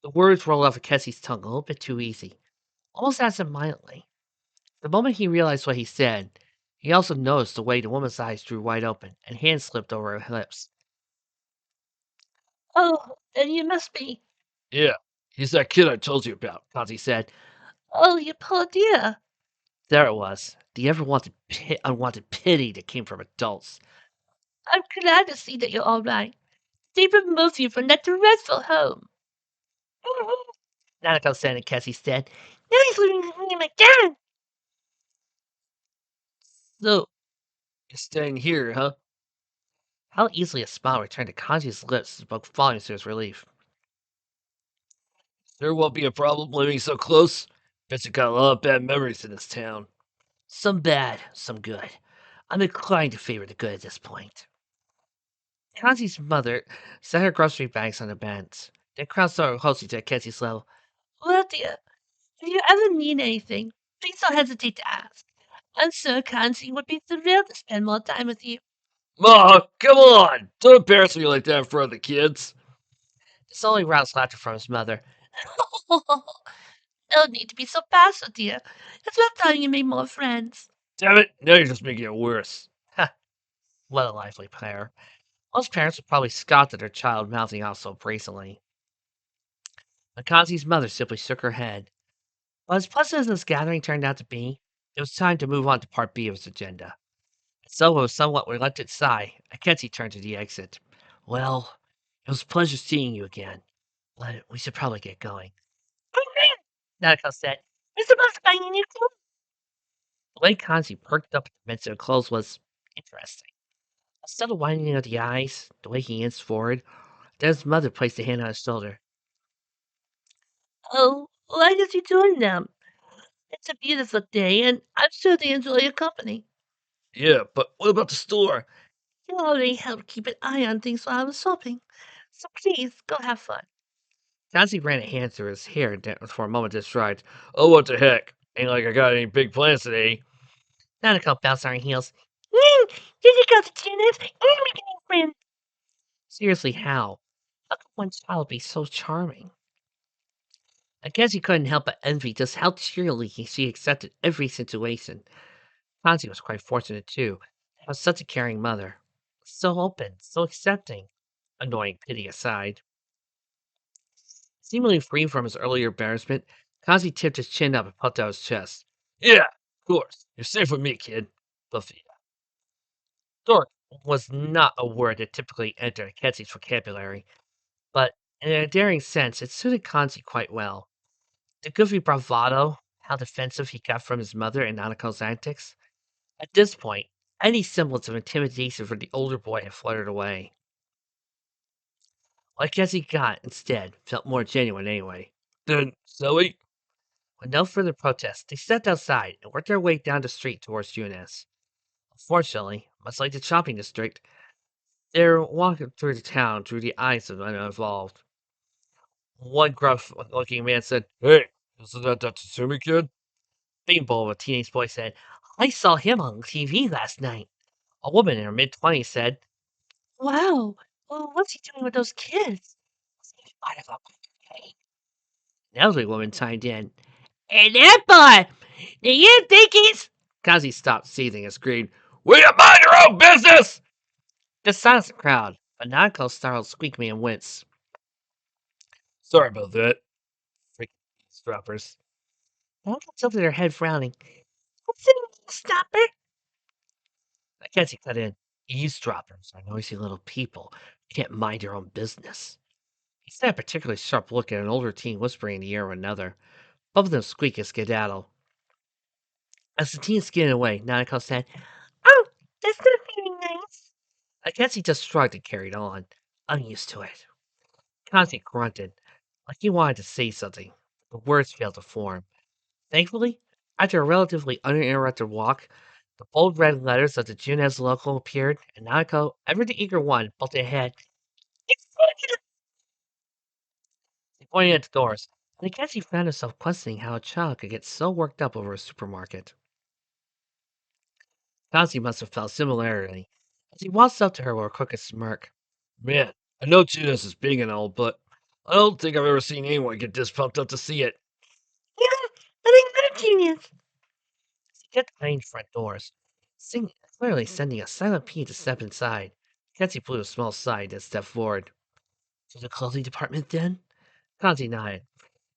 The words rolled off Akechi's tongue a little bit too easy, almost absent-mindedly. The moment he realized what he said, he also noticed the way the woman's eyes drew wide open and hands slipped over her lips. Oh, then you must be. Yeah, he's that kid I told you about, Kaji said. Oh, you poor dear. There it was. The ever wanted unwanted pity that came from adults. I'm glad to see that you're all right. They removed you from that dreadful home. Nanako said and Cassie said, now he's living with me and my dad. So, You're staying here, huh? how easily a smile returned to Kanji's lips spoke volumes to his relief. There won't be a problem living so close. Bet you got a lot of bad memories in this town. Some bad, some good. I'm inclined to favor the good at this point. Kanji's mother set her grocery bags on the bench, then crouched over closely to Kenzie's level. Well, dear, if you ever need anything, please don't hesitate to ask. I'm sure Kanji would be thrilled to spend more time with you. Ma, come on! Don't embarrass me like that in front of the kids. This only roused laughter from his mother. No need to be so bashful, dear. It's about time you made more friends. Damn it, now you're just making it worse. Ha! What a lively pair. Most parents would probably scoff at their child mouthing off so brazenly. Makazi's mother simply shook her head. But as pleasant as this gathering turned out to be, it was time to move on to part B of his agenda. So, with a somewhat reluctant sigh, Akechi turned to the exit. Well, it was a pleasure seeing you again, but we should probably get going. Nanako said, we're supposed to buy you new clothes. The way Kanji perked up at the mention of clothes was interesting. Instead of winding of the eyes, the way he inched forward, then his mother placed a hand on his shoulder. Oh, why did you join them? It's a beautiful day, and I'm sure they enjoy your company. Yeah, but what about the store? You already helped keep an eye on things while I was shopping, so please go have fun. Kanji ran a hand through his hair and for a moment just tried. Oh, what the heck? Ain't like I got any big plans today. Nanako bounced on her heels. Did you go to tennis? I'm making a friend. Seriously, how? How could one child be so charming? I guess he couldn't help but envy just how cheerily she accepted every situation. Kanji was quite fortunate, too, to have such a caring mother. So open, so accepting. Annoying pity aside. Seemingly free from his earlier embarrassment, Kazi tipped his chin up and puffed out his chest. Yeah, of course. You're safe with me, kid. Buffy. Dork was not a word that typically entered Ketsy's vocabulary, but in a daring sense, it suited Kanzi quite well. The goofy bravado, how defensive he got from his mother and Nanako's antics. At this point, any semblance of intimidation for the older boy had fluttered away. What Ketzy got, instead, felt more genuine anyway. Then, Zoe? With no further protest, they stepped outside and worked their way down the street towards Junes. Unfortunately, much like the shopping district, they're walking through the town through the eyes of the uninvolved. One gruff-looking man said, Hey, isn't that Tatsumi kid? Beanbowl of a teenage boy said, I saw him on TV last night. A woman in her mid-20s said, wow, well, what's he doing with those kids? Out of a cake. An elderly woman chimed in, and that boy, do you think he's... Kazi stopped seething and screamed, Will you mind your own business? the silenced the crowd, but Nanko startled Squeak Me and wince. Sorry about that. Freaking eavesdroppers. Nanko tilted her head, frowning. What's in a stopper? Mackenzie cut in. Eavesdroppers are noisy little people who can't mind their own business. He sent a particularly sharp look at an older teen whispering in the ear of another. Both of them squeak and skedaddle. As the teen skidded away, Nanako said, Oh, that's not very nice. Mackenzie just shrugged and carried on. I'm used to it. Kanzi grunted, like he wanted to say something, but the words failed to form. Thankfully, after a relatively uninterrupted walk, the bold red letters of the Junes logo appeared, and Nanako, ever the eager one, bolted ahead. It's ridiculous. He pointed at the doors, and Mackenzie found himself questioning how a child could get so worked up over a supermarket. Kazi must have felt similarly as he waltzed up to her with a crooked smirk. Man, I know Judas is big and all, but I don't think I've ever seen anyone get this pumped up to see it. Yeah, but I'm not a genius. As he kept behind front doors, clearly sending a silent P to step inside. Kazi blew a small sigh and stepped forward. To the clothing department, then? Kazi nodded.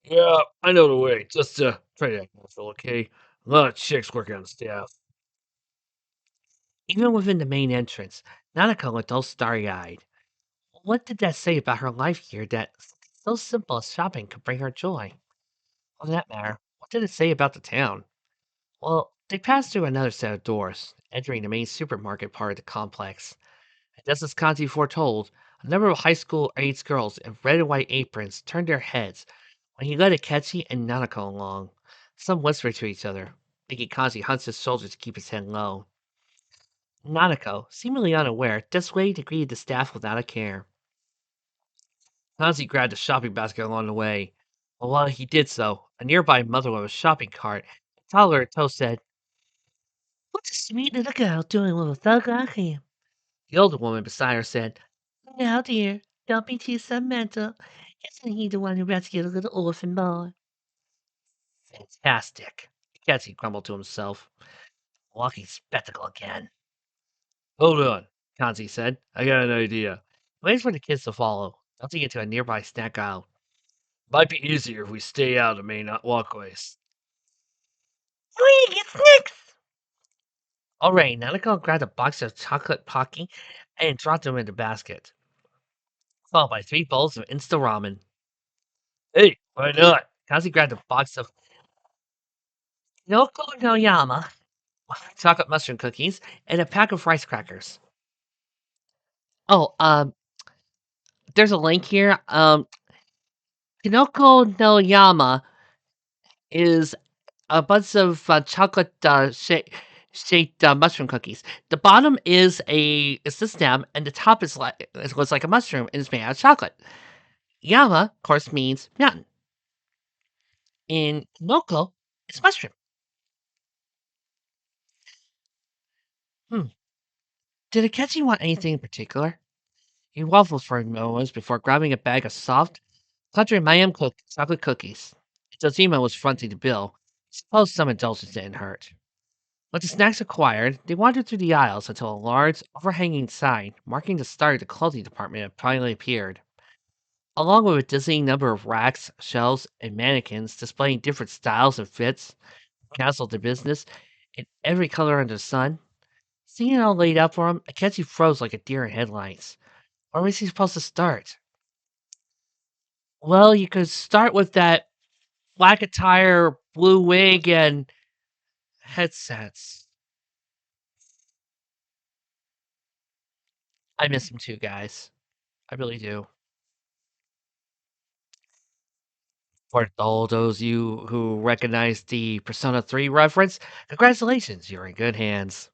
Yeah, I know the way. Just try to act natural, okay? A lot of chicks working on the staff. Even within the main entrance, Nanako looked all starry-eyed. What did that say about her life here that so simple as shopping could bring her joy? For that matter, what did it say about the town? Well, they passed through another set of doors, entering the main supermarket part of the complex. And just as Kanji foretold, a number of high school age girls in red and white aprons turned their heads when he led Akechi and Nanako along. Some whispered to each other, making Kanji hunch his shoulders to keep his head low. Nanako, seemingly unaware, just waved to greet the staff without a care. Kanji grabbed a shopping basket along the way. But while he did so, a nearby mother with a shopping cart, a toddler at tow said, What's a sweet little girl doing with a thug like him? the older woman beside her said, Now, dear, don't be too sentimental. Isn't he the one who rescued the little orphan boy? fantastic. Akechi grumbled to himself. Walking spectacle again. Hold on, Kanzi said. I got an idea. Waits for the kids to follow, melting into a nearby snack aisle. Might be easier if we stay out of the main walkways. Where you get snacks? Alright, Nanako grabbed a box of chocolate pocky and dropped them in the basket, followed by 3 bowls of instant ramen. Hey, why not? Kazi grabbed a box of Noko no Yama chocolate mushroom cookies and a pack of rice crackers. Oh, there's a link here. Kinoko no Yama is a bunch of chocolate shaped mushroom cookies. The bottom is the stem, and the top is like it looks like a mushroom, and it's made out of chocolate. Yama, of course, means mountain. In Kinoko, it's mushroom. Hmm. Did Akechi want anything in particular? He waffled for a moment before grabbing a bag of soft, country Mayam cooked chocolate cookies. Dojima was fronting the bill. Suppose some indulgence didn't hurt. With the snacks acquired, they wandered through the aisles until a large, overhanging sign marking the start of the clothing department had finally appeared. Along with a dizzying number of racks, shelves, and mannequins displaying different styles and fits, castle to business, in every color under the sun. Seeing it all laid out for him, Akechi froze like a deer in headlights. Where was he supposed to start? Well, you could start with that black attire, blue wig, and headsets. I miss him too, guys. I really do. For all those of you who recognize the Persona 3 reference, congratulations, you're in good hands.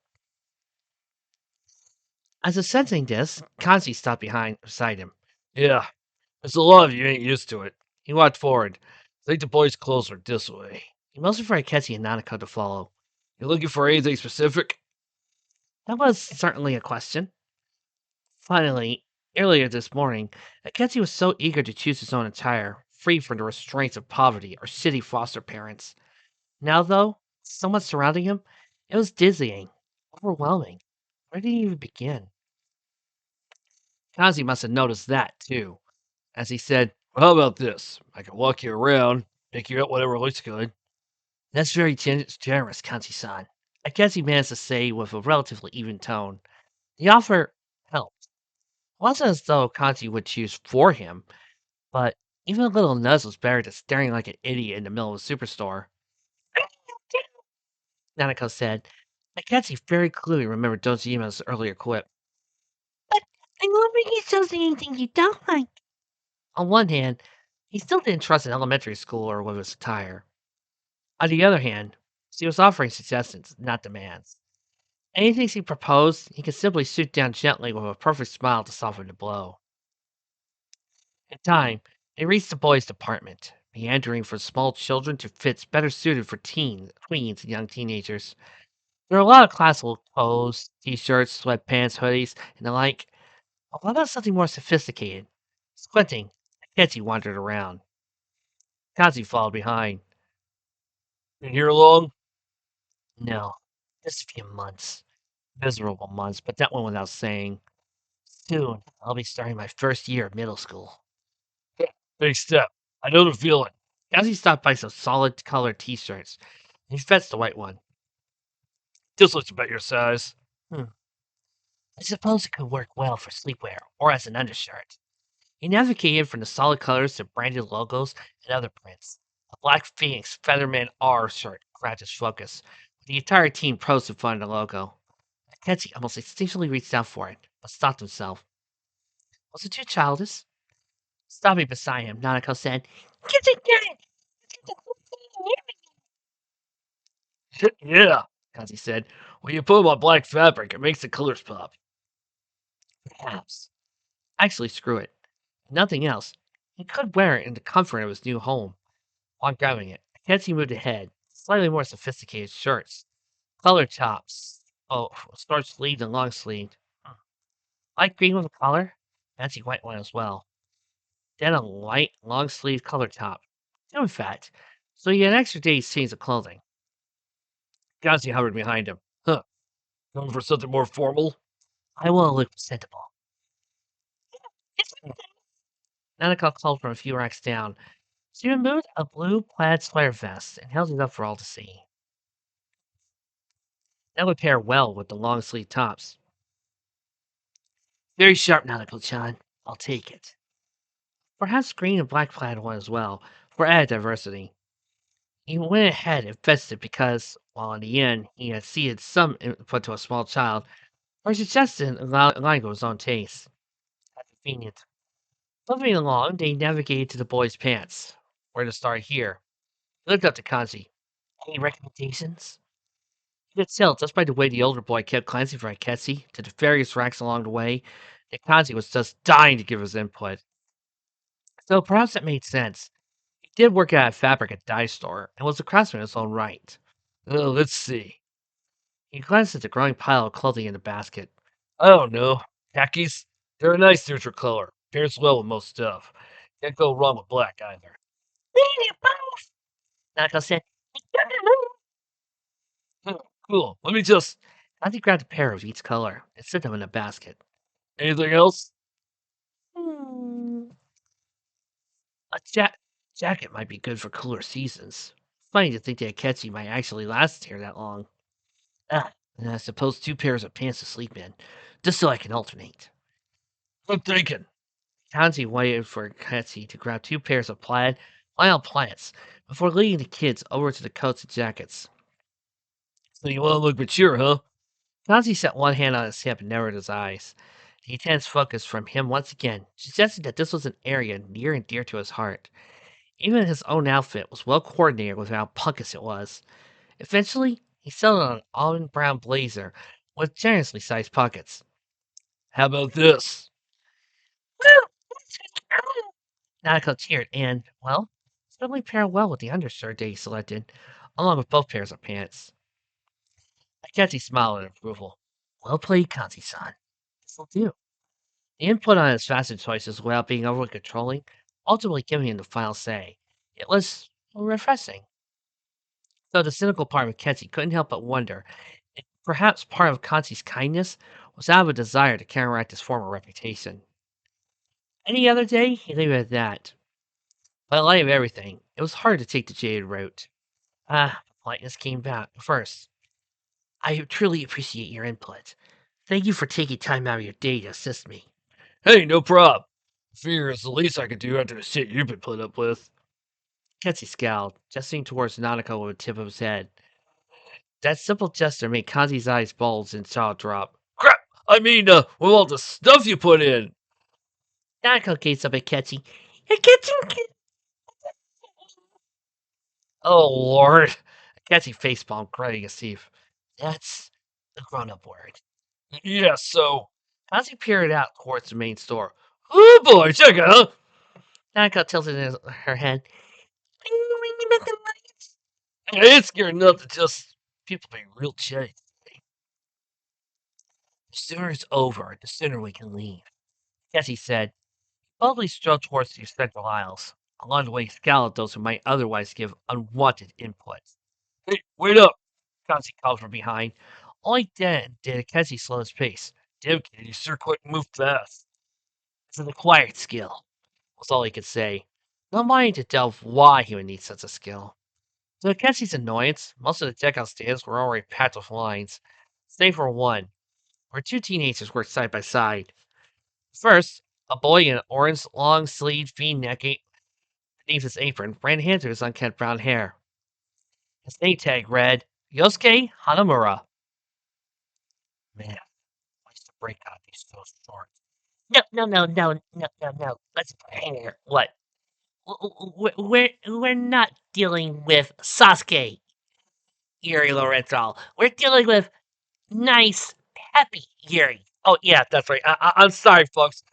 As if sensing this, Kanji stopped beside him. Yeah, there's a lot of you ain't used to it. He walked forward. I think the boys' clothes are this way. He motioned for Akechi and Nanako to follow. You looking for anything specific? That was certainly a question. Finally, earlier this morning, Akechi was so eager to choose his own attire, free from the restraints of poverty or shitty foster parents. Now, though, so much surrounding him, it was dizzying, overwhelming. Where did he even begin? Kazi must have noticed that, too, as he said, Well, how about this? I can walk you around, pick you up whatever looks good. That's very generous, Kanji-san. Akechi managed to say with a relatively even tone. The offer helped. It wasn't as though Kanji would choose for him, but even a little nudge was better than staring like an idiot in the middle of a superstore. Nanako said. Akechi very clearly remembered Dojima's earlier quip. But I'm hoping he shows anything you don't like. On one hand, he still didn't trust an elementary schooler with his attire. On the other hand, she was offering suggestions, not demands. Anything she proposed, he could simply shoot down gently with a perfect smile to soften the blow. In time, they reached the boys' department, meandering from small children to fits better suited for teens, tweens, and young teenagers. There are a lot of classical clothes, t-shirts, sweatpants, hoodies, and the like. But what about something more sophisticated? Squinting, Ketchy wandered around. Kazi followed behind. Been here long? No, just a few months. Miserable months, but that went without saying. Soon, I'll be starting my first year of middle school. Big step. I know the feeling. Kazi stopped by some solid colored t-shirts. He fetched the white one. This looks about your size. Hmm. I suppose it could work well for sleepwear or as an undershirt. He navigated from the solid colors to branded logos and other prints. A black Phoenix Featherman R shirt grabbed his focus. The entire team posed in front of the logo. Kenzie almost instinctually reached out for it, but stopped himself. Was it too childish? Stopping beside him, Nanako said, "Get it, get it! Yeah, Kazi said. When you put them on black fabric, it makes the colors pop. Perhaps. Actually, screw it. If nothing else. He could wear it in the comfort of his new home. On grabbing it, Kenzie moved ahead. Slightly more sophisticated shirts. Colored tops. Oh, short sleeved and long sleeved. Light green with a collar. Fancy white one as well. Then a light, long sleeved colored top. Two, in fact. So you had an extra day's change of clothing. Kazi hovered behind him. Huh. Going for something more formal? I want to look presentable. Nanako called from a few racks down. She removed a blue plaid sweater vest and held it up for all to see. That would pair well with the long sleeved tops. Very sharp, Nanako-chan. I'll take it. Perhaps green and black plaid one as well, for added diversity. He went ahead and fetched it because, while in the end he had ceded some input to a small child, her suggestion aligned with his own taste. How convenient. Moving along, they navigated to the boy's pants. Where to start here? He looked up to Kanji. Any recommendations? You could tell just by the way the older boy kept glancing from Akechi to the various racks along the way that Kanji was just dying to give his input. So perhaps that made sense. He did work at a fabric and dye store and was a craftsman in his own right. Let's see. He glanced at the growing pile of clothing in the basket. I don't know. Khakis? They're a nice neutral color. Pairs well with most stuff. Can't go wrong with black either. Nako said, Cool. Let me just. Kanji grabbed a pair of each color and set them in a basket. Anything else? Hmm. A jacket might be good for cooler seasons. Funny to think that Akechi might actually last here that long. Ah, and I suppose 2 pairs of pants to sleep in, just so I can alternate. Good thinking. Kanji waited for Akechi to grab 2 pairs of plaid flannel plants before leading the kids over to the coats and jackets. So you want to look mature, huh? Kanji set one hand on his hip and narrowed his eyes. The intense focus from him once again suggested that this was an area near and dear to his heart. Even his own outfit was well coordinated with how punkish it was. Eventually, he settled on an almond brown blazer with generously sized pockets. How about this? Nanako cheered and, well, certainly paired well with the undershirt that he selected, along with both pairs of pants. Akechi smiled in approval. Well played, Kanji-san. This'll do. The input on his fashion choices without being overly controlling, ultimately giving him the final say. It was refreshing. Though the cynical part of Akechi couldn't help but wonder if perhaps part of Kanji's kindness was out of a desire to counteract his former reputation. Any other day, he'd leave it at that. But in light of everything, it was hard to take the jaded route. Politeness came back first. I truly appreciate your input. Thank you for taking time out of your day to assist me. Hey, no prob. Figure it's the least I could do after the shit you've been put up with. Ketsi scowled, gesturing towards Nanako with the tip of his head. That simple gesture made Kanji's eyes bulge and jaw drop. Crap! I mean, with all the stuff you put in. Nanako gazed up at Ketsi. You're getting Oh, Lord. Ketsi facepalmed, grunting his teeth. That's the grown-up word. Yeah, so. Kanji peered out towards the main store. Oh boy, check it out. Nanako tilted her head. I ain't scared enough to just people being real cheap. The sooner it's over, the sooner we can leave. Yes, he said. Boldly strode towards the central aisles. Along the way, he scowled at those who might otherwise give unwanted input. Hey, wait up! Kanzi called from behind. Only then did Kenzie slow his pace. Damn, kid, you sure quite move fast. It's an acquired skill, was all he could say, not minding to delve why he would need such a skill. To Kenzie's annoyance, most of the checkout stands were already packed with lines, save for one, where two teenagers worked side by side. First, a boy in an orange long-sleeved V-neck beneath his apron ran hand through his unkempt brown hair. His name tag read, Yosuke Hanamura. Man, why's the breakout be so short? No. Let's prepare. What? We're not dealing with Sasuke, Yuri Lorenzo. We're dealing with nice, happy Yuri. Oh, yeah, that's right. I'm sorry, folks.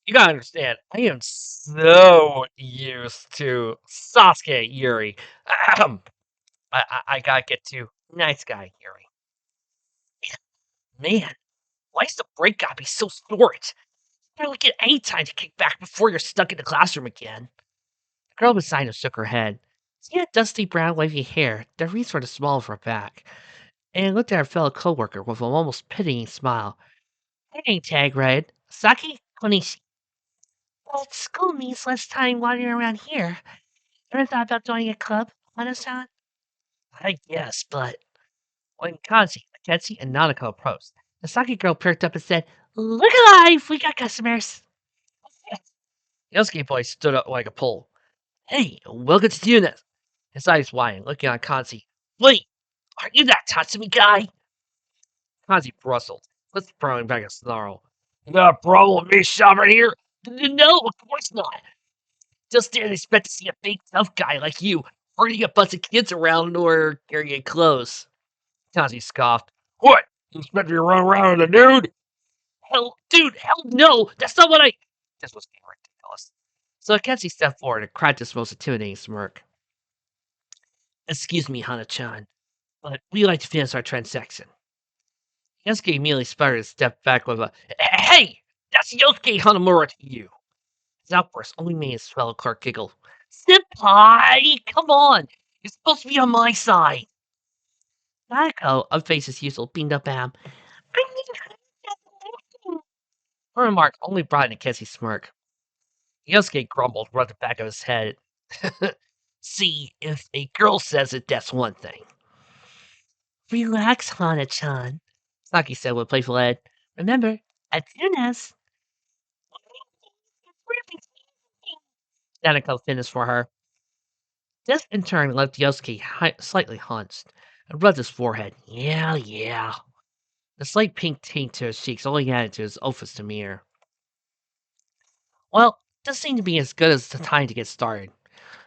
You gotta understand, I am so used to Sasuke Yuri. Ahem. I gotta get to nice guy Yuri. Man, why's the break gotta be so short? You barely get any time to kick back before you're stuck in the classroom again. The girl beside him shook her head. She had dusty brown wavy hair that reached for the small of her back, and looked at her fellow coworker with an almost pitying smile. Her name tag read, Saki Konishi. But school means less time wandering around here. Ever thought about joining a club, Hana-san? I guess, but when Kanji, Akechi, and Nanako approached, the Saki girl perked up and said, Look alive! We got customers. Yosuke boy stood up like a pole. Hey, welcome to Tunis. His eyes wide, looking on Kanji. Wait, are you that Tatsumi guy? Kanji bristled, lips throwing back a snarl. You got a problem with me shopping here? No, of course not. Just didn't expect to see a big tough guy like you herding a bunch of kids around or carrying clothes. Kanji scoffed. What? You expect me to run around with a nude? Hell no! That's not what I. This was getting ridiculous. So Akechi stepped forward and cracked his most intimidating smirk. Excuse me, Hana-chan, but we'd like to finish our transaction. Yosuke immediately sputtered and stepped back with a, Hey! That's Yosuke Hanamura to you! His outburst only made his fellow clerk giggle. Senpai! Come on! You're supposed to be on my side! Nanako, unfazed as usual, beamed up at him. Her remark only brought an Akechi smirk. Yosuke grumbled, rubbed the back of his head. See, if a girl says it, that's one thing. Relax, Hana-chan. Saki said with playful ed. Remember, at Tunas. Nanako finished for her. This in turn left Yosuke slightly hunched and rubbed his forehead. Yeah. The slight pink tint to his cheeks only added to his oafish demeanor. Well, this seemed to be as good as the time to get started.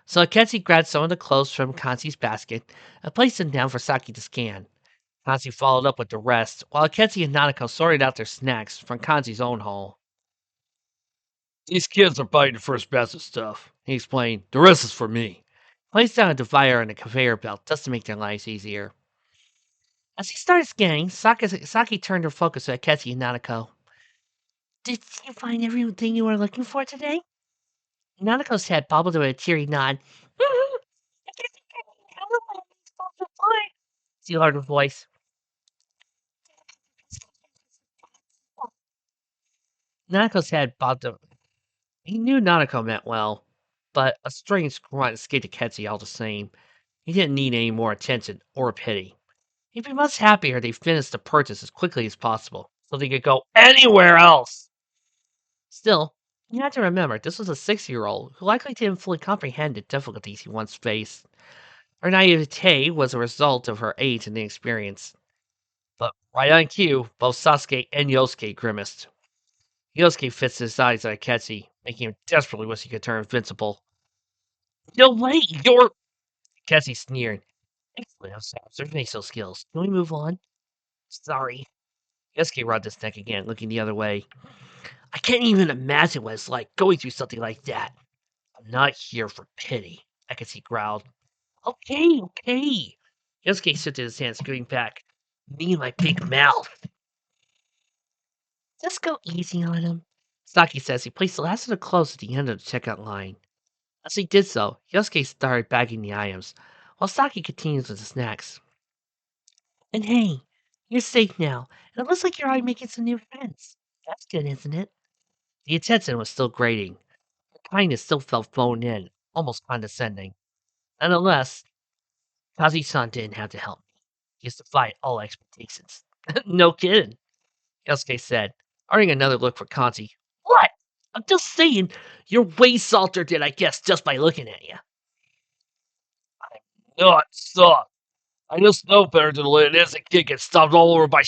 So Akechi grabbed some of the clothes from Kanzi's basket and placed them down for Saki to scan. Kanzi followed up with the rest, while Akechi and Nanako sorted out their snacks from Kanzi's own haul. These kids are buying the first batch of stuff, he explained. The rest is for me. He placed down a divider and a conveyor belt just to make their lives easier. As he started scanning, Saki turned her focus to Akechi and Nanako. Did you find everything you were looking for today? Nanako's head bobbled with a teary nod. She lowered her voice. Nanako's head bobbed. He knew Nanako meant well, but a strange grunt escaped Akechi all the same. He didn't need any more attention or pity. He'd be much happier they finished the purchase as quickly as possible, so they could go anywhere else. Still, you had to remember this was a 6-year-old who likely didn't fully comprehend the difficulties he once faced. Her naivete was a result of her age and inexperience. But right on cue, both Sasuke and Yosuke grimaced. Yosuke fixed his eyes at Akechi, making him desperately wish he could turn invincible. No way, you're... Akechi sneered. Excellent observational skills. Can we move on? Sorry. Yosuke rubbed his neck again, looking the other way. I can't even imagine what it's like going through something like that. I'm not here for pity, Akechi growled. Okay. Yosuke shifted his hand, scooting back. Me and my big mouth. Just go easy on him. Saki says he placed the last of the clothes at the end of the checkout line. As he did so, Yosuke started bagging the items, while Saki continues with the snacks. And hey, you're safe now, and it looks like you're already making some new friends. That's good, isn't it? The attention was still grating. Her kindness still felt phoned in, almost condescending. Nonetheless, Kazi-san didn't have to help me. He has defied all expectations. No kidding, Yosuke said, earning another look for Kanji. What? I'm just saying, you're way salter than I guessed just by looking at you. Not soft. I just know better than to let an innocent kid get stomped all over by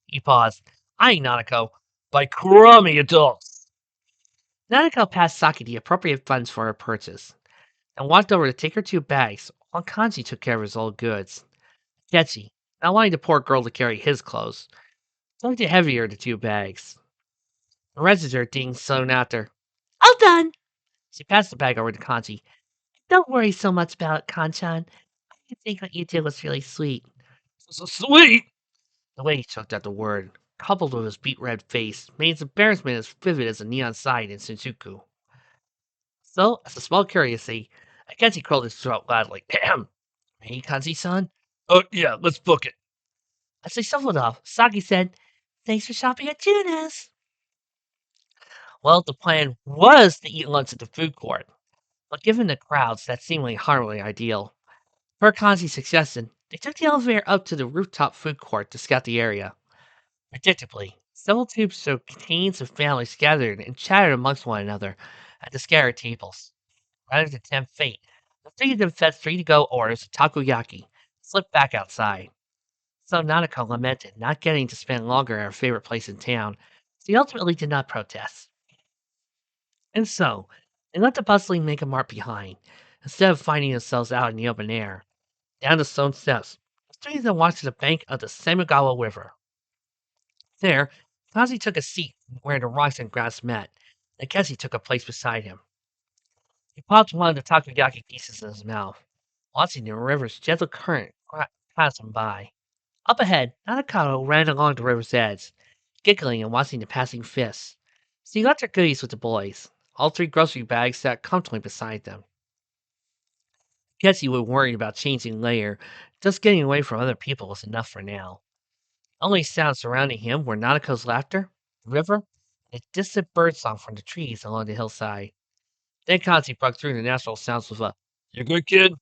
He paused, eyeing Nanako. by crummy adults. Nanako passed Saki the appropriate funds for her purchase, and walked over to take her 2 bags, while Kanji took care of his old goods. Ketchy, not wanting the poor girl to carry his clothes, tugged it heavier the 2 bags. The register dinged soon after. All done! She passed the bag over to Kanji. Don't worry so much about it, Kanchan. I think what you did was really sweet. So sweet. The way he choked out the word, coupled with his beet red face, made his embarrassment as vivid as a neon sign in Shinjuku. So, as a small curiosity, Akechi curled his throat loudly. Ahem. Hey, Kanji-san? Oh yeah, let's book it. As they shuffled off, Saki said, Thanks for shopping at Juna's. Well, the plan was to eat lunch at the food court, but given the crowds, that seemed like hardly ideal. Per Kanji's suggestion, they took the elevator up to the rooftop food court to scout the area. Predictably, several tubes showed teens and families gathered and chattered amongst one another at the scattered tables. Rather than tempt fate, the three of them fed three-to-go orders of takoyaki and slipped back outside. So Nanako lamented not getting to spend longer at her favorite place in town, so he ultimately did not protest. And so, they left the bustling Mega Mart behind, instead of finding themselves out in the open air. Down the stone steps, the three of them walked to the bank of the Semugawa River. There, Kazi took a seat where the rocks and grass met, and Kessie took a place beside him. He popped one of the takoyaki pieces in his mouth, watching the river's gentle current pass him by. Up ahead, Nanakado ran along the river's edge, giggling and watching the passing fish. She left her goodies with the boys. All 3 grocery bags sat comfortably beside them. Kessie was worried about changing layer. Just getting away from other people was enough for now. Only sounds surrounding him were Nanako's laughter, the river, and a distant birdsong from the trees along the hillside. Then Kanzi broke through the natural sounds with a, You good, kid?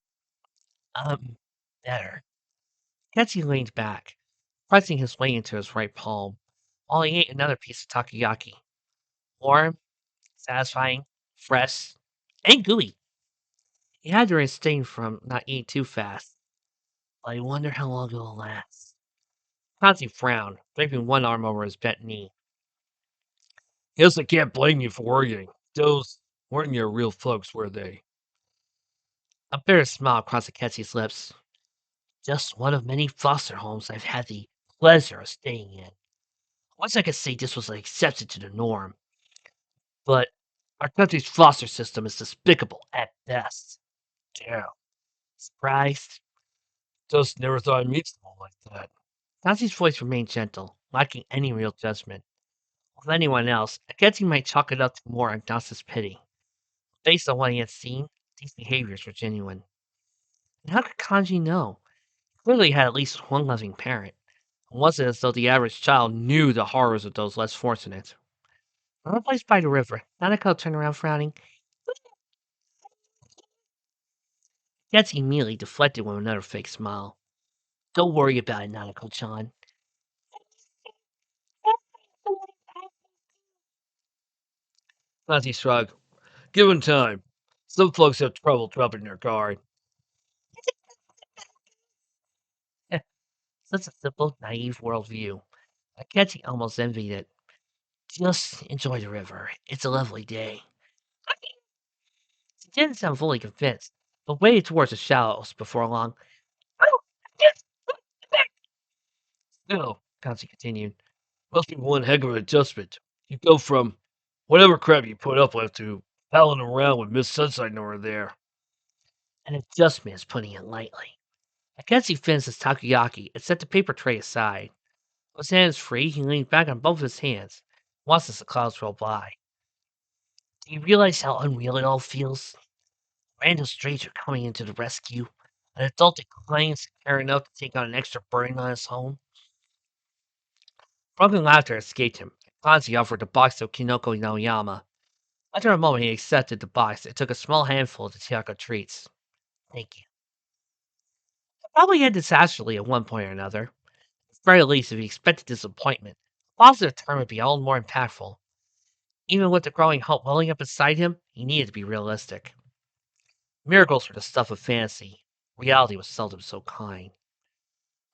Better. Ketchy leaned back, pressing his way into his right palm, while he ate another piece of takoyaki. Warm, satisfying, fresh, and gooey. He had to abstain from not eating too fast. But I wonder how long it will last. Kanzi frowned, draping one arm over his bent knee. Guess I can't blame you for worrying. Those weren't your real folks, were they? A bitter smile crossed Ketchy's lips. Just one of many foster homes I've had the pleasure of staying in. Once I could say this was an exception to the norm. But our country's foster system is despicable at best. Damn. Surprised? Just never thought I'd meet someone like that. Nazi's voice remained gentle, lacking any real judgment. With anyone else, Akechi might chalk it up to more agnostic pity. Based on what he had seen, these behaviors were genuine. And how could Kanji know? He clearly had at least one loving parent. It wasn't as though the average child knew the horrors of those less fortunate. From a place by the river, Nanako turned around frowning. Akechi immediately deflected with another fake smile. Don't worry about it, Nanako-chan. Nazi shrugged. Given time, some folks have trouble dropping their guard. Such a simple, naive worldview. Akechi almost envied it. Just enjoy the river. It's a lovely day. She didn't sound fully convinced, but waded towards the shallows before long. Still, Kanji continued. must be one heck of an adjustment. You go from whatever crap you put up with to palling around with Miss Sunshine over there. An adjustment is putting it lightly. Akechi finished his takoyaki and set the paper tray aside. With his hands free, he leaned back on both his hands, watched as the clouds rolled by. Do you realize how unreal it all feels? A random stranger coming into the rescue, an adult that claims to care enough to take on an extra burden on his own. Broken laughter escaped him. Kanzi offered the box of Kinoko no Yama. After a moment, he accepted the box and took a small handful of the Chiako treats. Thank you. I probably ended disastrously at one point or another. At the very least, if he expected disappointment, a positive turn would be all the more impactful. Even with the growing hope welling up inside him, he needed to be realistic. Miracles were the stuff of fantasy. Reality was seldom so kind.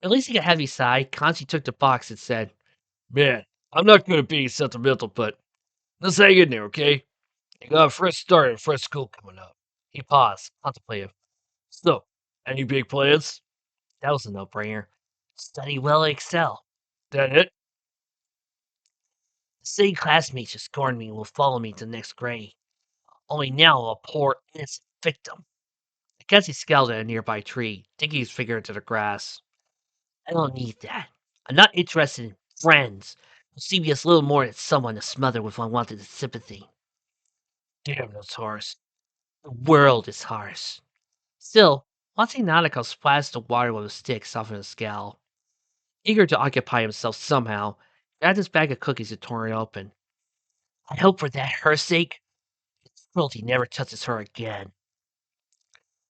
Releasing a heavy sigh, Kanji took the box and said, Man, I'm not good at being sentimental, but let's hang in there, okay? You got a fresh start and fresh school coming up. he paused, contemplative. So, any big plans? That was a no-brainer. Study well and excel. That it? The same classmates who scorned me will follow me to the next grade. Only now I'm a poor, innocent victim. Mackenzie scowled at a nearby tree, digging his finger into the grass. I don't need that. I'm not interested in friends who see me as little more than someone to smother with unwanted sympathy. Damn those horse. The world is harsh. Still, watching Nanako splash the water with a stick softened his scowl. Eager to occupy himself somehow, he grabbed his bag of cookies and tore it open. I hope for that her sake, his cruelty never touches her again.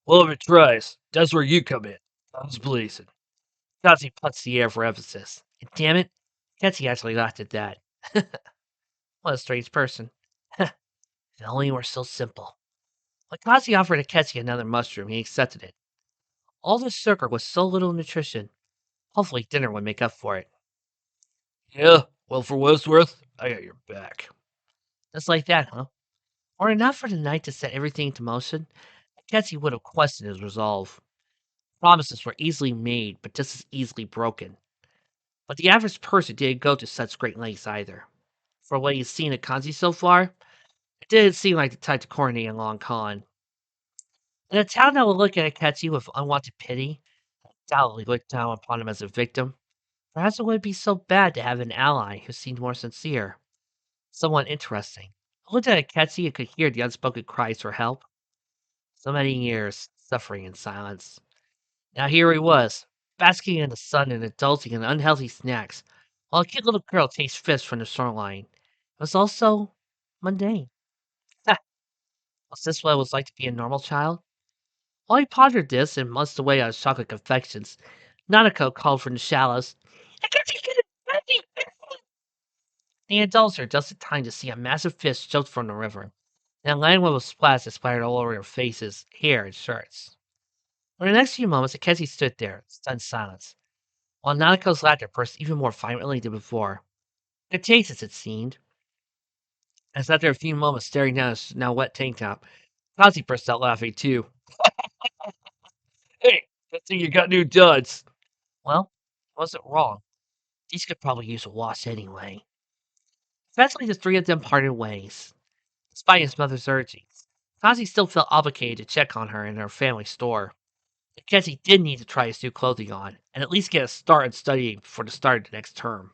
Well, if it tries, that's where you come in. Guns blazing. Kazi punched the air for emphasis. And damn it, Kazi actually laughed at that. What a strange person. if only it were so simple. When Kazi offered Akechi another mushroom, he accepted it. All this sugar was so little nutrition. Hopefully dinner would make up for it. Yeah, well, for what it's worth, I got your back. Just like that, huh? Were it not for the night to set everything into motion, Akechi would have questioned his resolve. Promises were easily made, but just as easily broken. But the average person didn't go to such great lengths either. For what he's seen of Kanji so far, it didn't seem like the type to coordinate a long con. In a town that would look at Akechi with unwanted pity, undoubtedly look down upon him as a victim, perhaps it wouldn't be so bad to have an ally who seemed more sincere, someone interesting, who looked at Akechi and could hear the unspoken cries for help. So many years, suffering in silence. Now here he was, basking in the sun and indulging in unhealthy snacks, while a cute little girl tastes fish from the shoreline. It was also mundane. Ha! Was this what it was like to be a normal child? While he pondered this and munched away on his chocolate confections, Nanako called from the shallows. Akechi, get it! They indulged her just in time to see a massive fish jumped from the river, and land with a splash that splattered all over their faces, hair, and shirts. For the next few moments, Akechi stood there, stunned silence, while Nanako's laughter burst even more violently than before. Contagious, it seemed, as after a few moments staring down his now wet tank top, Kazi burst out laughing too. Hey, good thing you got new duds. Well, he wasn't wrong. These could probably use a wash anyway. Eventually, the three of them parted ways. Despite his mother's urgings, Kazi still felt obligated to check on her in her family store. Because he did need to try his new clothing on, and at least get a start in studying before the start of the next term.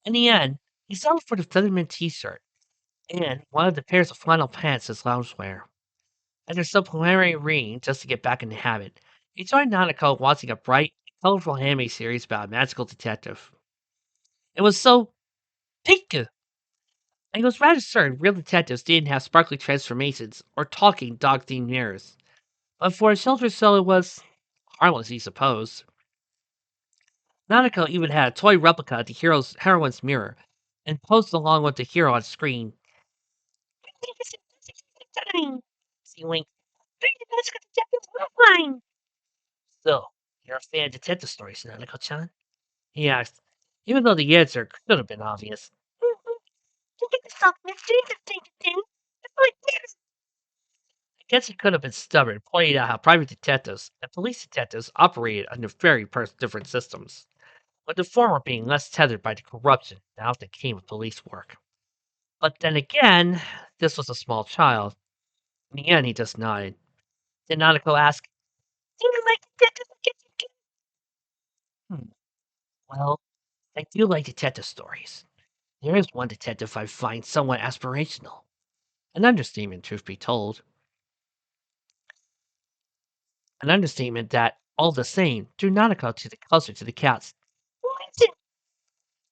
In the end, he settled for the Featherman t-shirt, and one of the pairs of flannel pants as loungewear. After some preliminary reading just to get back in the habit, he joined Nanako watching a bright, colorful anime series about a magical detective. It was so pink, and he was rather certain real detectives didn't have sparkly transformations or talking dog-themed mirrors. But for a children's show, it was harmless, he supposed. Nanako even had a toy replica of the heroine's mirror, and posed along with the hero on screen. See wink. So, you're a fan of detective stories, Nanako-chan? He asked, even though the answer could have been obvious. I guess he could have been stubborn, pointing out how private detectives and police detectives operated under very different systems, with the former being less tethered by the corruption that often came with police work. But then again, this was a small child. In the end, he just nodded. Did Nanako ask, do you like detectives? Hmm. Well, I do like detective stories. There is one detective I find somewhat aspirational. An understatement, truth be told. An understatement that, all the same, drew Nanako closer to the cats.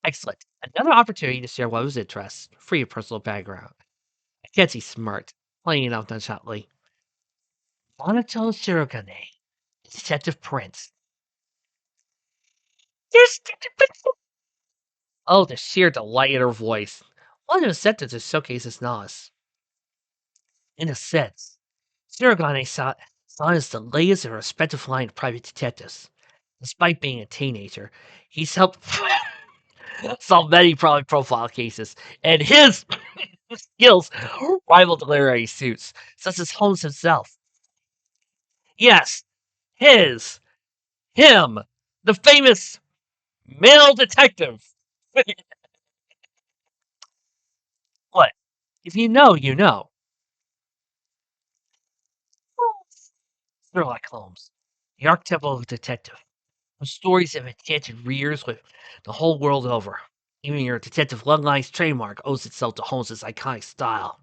Excellent. Another opportunity to share one of his interests, free of personal background. Ketchy smirked, playing it off nonchalantly. Monoto Shirogane, Detective Prince. Yes, Detective Prince! Oh, the sheer delight in her voice. One incentive to showcase his knowledge. In a sense, Shirogane saw as the latest and respected line of private detectives. Despite being a teenager, he's helped solve many private profile cases, and his skills rival the literary suits, such as Holmes himself. Yes, him, the famous male detective. What? If you know, you know. Sherlock Holmes, the archetypal detective, whose stories have enchanted readers with the whole world over. Even your detective bloodline's trademark owes itself to Holmes's iconic style.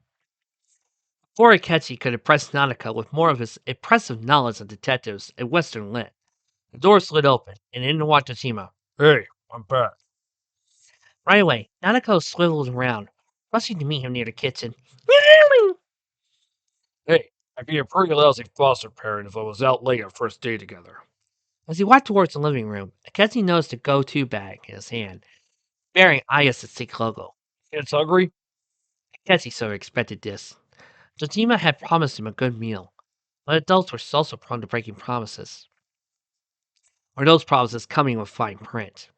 Before Akechi could impress Nanaka with more of his impressive knowledge of detectives and Western lit, the door slid open, and in walked Toshima. Hey, I'm back. Right away, Nanako swiveled around, rushing to meet him near the kitchen. Hey, I'd be a pretty lousy foster parent if I was out late our first day together. As he walked towards the living room, Akechi noticed a go-to bag in his hand, bearing Aya's Sikh logo. Kids hungry? Akechi sort of expected this. Jojima had promised him a good meal, but adults were also prone to breaking promises, or those promises coming with fine print.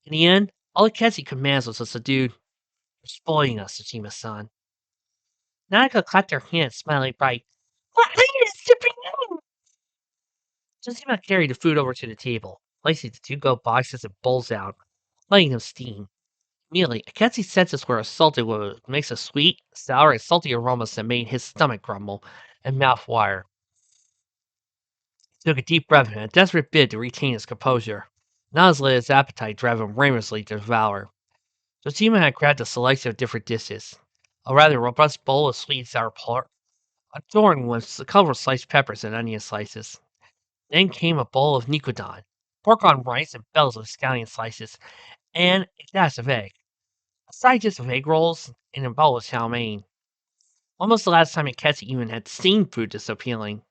In the end, all Akechi could manage was a subdued, "You're spoiling us, Jojima-san." Nanako clapped her hands, smiling bright. What is to Jojima carried the food over to the table, placing the two-go boxes and bowls out, letting them steam. Immediately, Akechi's senses were assaulted with a mix of sweet, sour, and salty aromas that made his stomach grumble and mouth water. He took a deep breath in a desperate bid to retain his composure. Not as let his appetite drive him ravenously to devour. Jojima had grabbed a selection of different dishes. A rather robust bowl of sweet and sour pork, adorned with a couple of sliced peppers and onion slices. Then came a bowl of nikudon, pork on rice and bells of scallion slices, and a dash of egg. A side dish of egg rolls and a bowl of chow mein. Almost the last time Akechi even had seen food this appealing.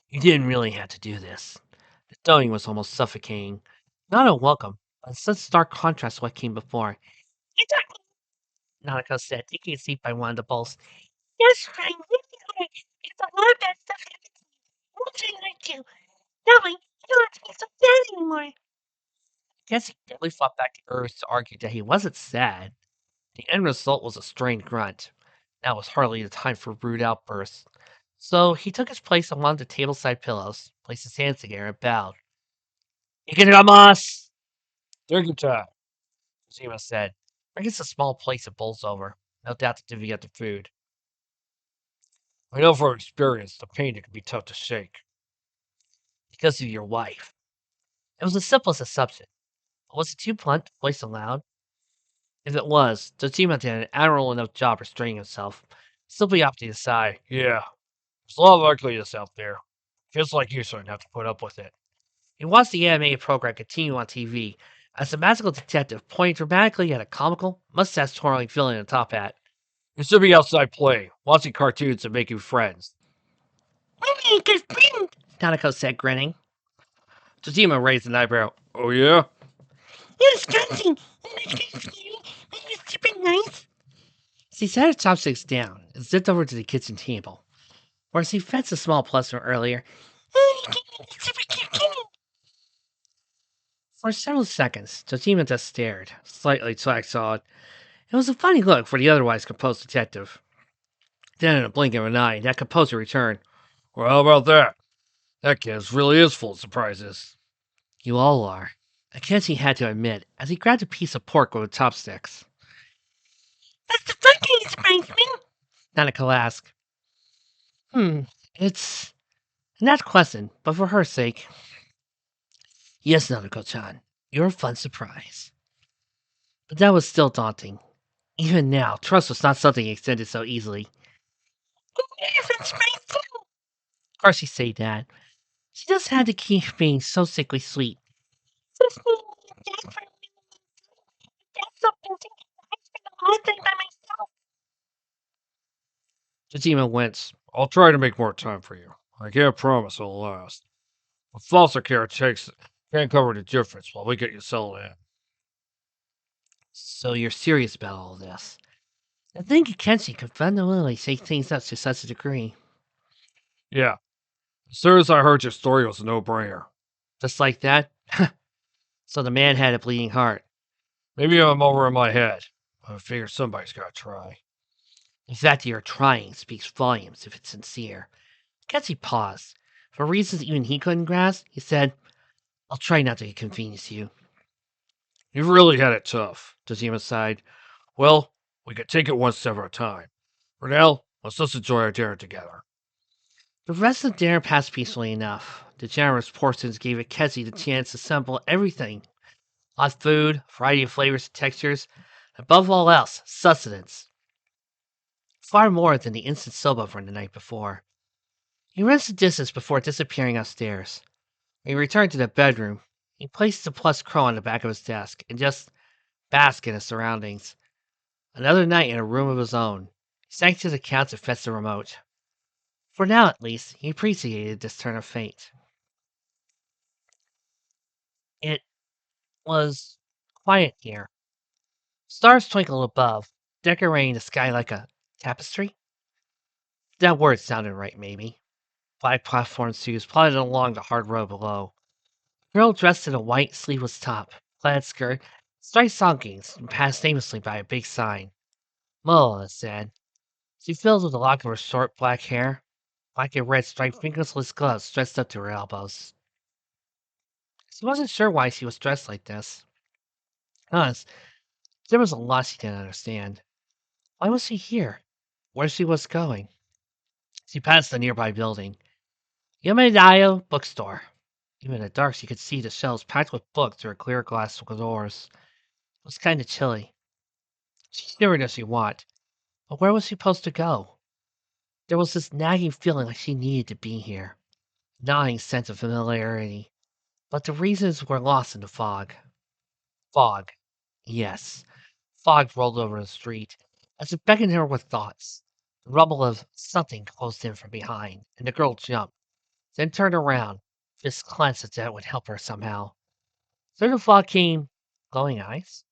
You didn't really have to do this. The towing was almost suffocating. Not unwelcome, but in such stark contrast to what came before. Exactly, Nanako said, taking a seat by one of the bowls. Yes, I'm really hungry. It's a lot of bad stuff happened to me. What should I do? That way, you don't have to be so sad anymore. Guess he barely fought back the urge to argue that he wasn't sad. The end result was a strained grunt. That was hardly the time for rude outbursts. So he took his place on one of the tableside pillows, placed his hands together, and bowed. Ikitagamas! Take your time. Zima said, bringing a small plate of bowls over, no doubt to divvy up the food. I know from experience the pain it can be tough to shake. Because of your wife. It was the simplest assumption. But was it too blunt to voice aloud? If it was, Tsushima did an admirable enough job restraining himself, simply opting to sigh. Yeah, there's a lot of ugliness out there. Kids like you shouldn't have to put up with it. He watched the animated program continue on TV as the magical detective pointed dramatically at a comical, mustache-twirling villain in a top hat. You should be outside playing, watching cartoons and making friends. I'm a good friend. Tanako said, grinning. Tajima raised an eyebrow. Oh yeah? You're disgusting. Are you stupid nice? As he set his chopsticks down and zipped over to the kitchen table, where he fed the small plus from earlier. Super cute kitty. For several seconds, Tsushima just stared, slightly slack-jawed. It was a funny look for the otherwise composed detective. Then, in a blink of an eye, that composure returned. Well, how about that? That kid really is full of surprises. You all are. Akechi had to admit, as he grabbed a piece of pork with the chopsticks. That's the fun kind of surprise me. Nanako asked. It's not question, but for her sake. Yes, Nanako-chan, You're a fun surprise. But that was still daunting. Even now, trust was not something extended so easily. If it's my fault. Of course she say that. She just had to keep being so sickly sweet. Just me and Dad for a minute. Dad's so busy. I spend a lot of time by myself. Jajima wince. I'll try to make more time for you. I can't promise it'll last. But foster care can't cover the difference while we get you settled in. So you're serious about all this. I think Kenshi could fundamentally shake things up to such a degree. Yeah, as soon as I heard your story, it was a no-brainer. Just like that? So the man had a bleeding heart. Maybe I'm over in my head. I figure somebody's gotta try. The fact that you're trying speaks volumes if it's sincere. Kenshi paused. For reasons even he couldn't grasp, he said, I'll try not to inconvenience you. You've really had it tough, Tajima sighed. Well, we could take it one step at a time. For now, let's just enjoy our dinner together. The rest of the dinner passed peacefully enough. The generous portions gave Kenshi the chance to sample everything. Hot food, variety of flavors and textures, and above all else, sustenance. Far more than the instant soba from the night before. He rinsed the dishes before disappearing upstairs. When he returned to the bedroom, he placed the plush crow on the back of his desk and just basked in his surroundings. Another night in a room of his own. He sank to the couch and fetched the remote. For now, at least, he appreciated this turn of fate. It was quiet here. Stars twinkled above, decorating the sky like a tapestry. That word sounded right, maybe. 5 platform shoes plodded along the hard road below. A girl dressed in a white sleeveless top, plaid skirt, striped stockings, and passed aimlessly by a big sign. Mola said. She filled with a lock of her short black hair, black and red striped fingerless gloves stretched up to her elbows. She wasn't sure why she was dressed like this. Honest, there was a lot she didn't understand. Why was she here? Where she was going? She passed the nearby building. Yamadayo bookstore. Even in the dark, she could see the shelves packed with books through clear glass doors. It was kind of chilly. She shivered as she walked, but where was she supposed to go? There was this nagging feeling like she needed to be here, a gnawing sense of familiarity, but the reasons were lost in the fog. Fog. Yes, fog rolled over the street, as it beckoned her with thoughts. The rumble of something closed in from behind, and the girl jumped, then turned around, fists clenched as that would help her somehow. Through the fog came glowing eyes,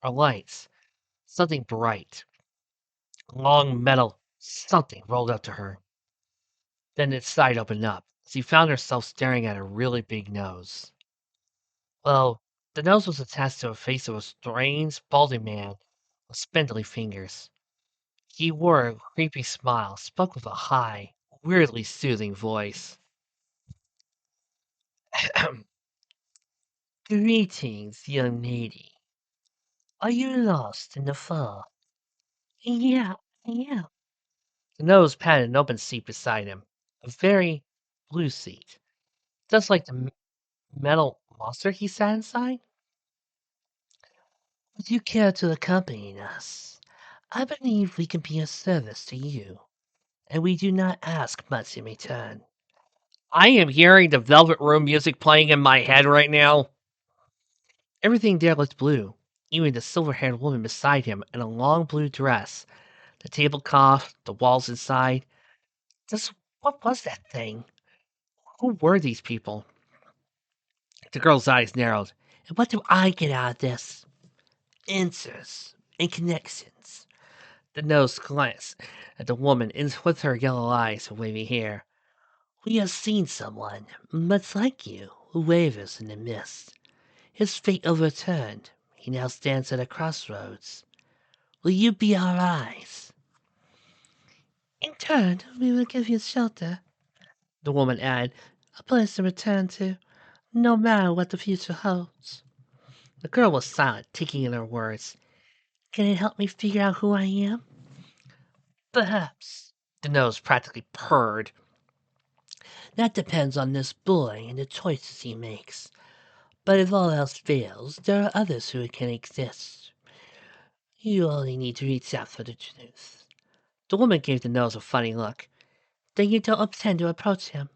or lights, something bright. Long metal something rolled up to her. Then its side opened up. She found herself staring at a really big nose. Well, the nose was attached to a face of a strange, balding man with spindly fingers. He wore a creepy smile, spoke with a high, weirdly soothing voice. Greetings, young lady. Are you lost in the fog? Yeah, I am. The nose patted an open seat beside him, a very blue seat, just like the metal monster he sat inside. Would you care to accompany us? I believe we can be of service to you, and we do not ask much in return. I am hearing the Velvet Room music playing in my head right now. Everything there looked blue, even the silver-haired woman beside him in a long blue dress, the tablecloth, the walls inside. Just what was that thing? Who were these people? The girl's eyes narrowed. And what do I get out of this? Answers and connections. The nose glanced at the woman with her yellow eyes and wavy hair. We have seen someone, much like you, who wavers in the mist. His fate overturned. He now stands at a crossroads. Will you be our eyes? In turn, we will give you shelter, the woman added, a place to return to, no matter what the future holds. The girl was silent, taking in her words. Can it help me figure out who I am? Perhaps. The nose practically purred. That depends on this boy and the choices he makes. But if all else fails, there are others who can exist. You only need to reach out for the truth. The woman gave the nose a funny look. Then you don't intend to approach him?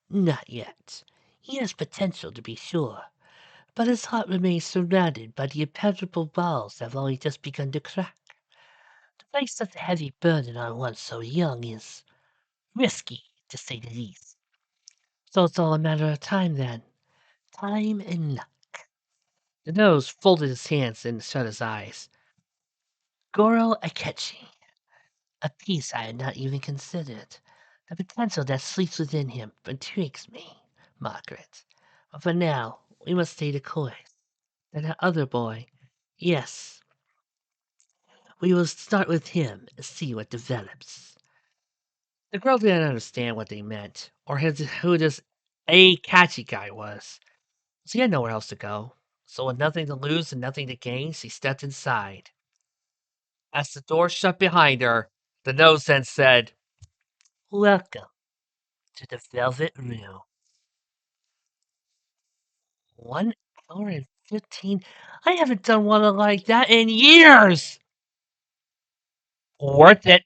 Not yet. He has potential, to be sure, but his heart remains surrounded by the impenetrable walls that have only just begun to crack. To place such a heavy burden on one so young is risky, to say the least. So it's all a matter of time then. Time and luck. The nose folded his hands and shut his eyes. Goro Akechi. A piece I had not even considered. The potential that sleeps within him intrigues me, Margaret. But for now, we must stay the course. Then that other boy, yes, we will start with him and see what develops. The girl didn't understand what they meant, or who this Akechi guy was. She had nowhere else to go, so with nothing to lose and nothing to gain, she stepped inside. As the door shut behind her, the nose then said, "Welcome to the Velvet Room." 1 hour and 15? I haven't done one like that in years! Worth it.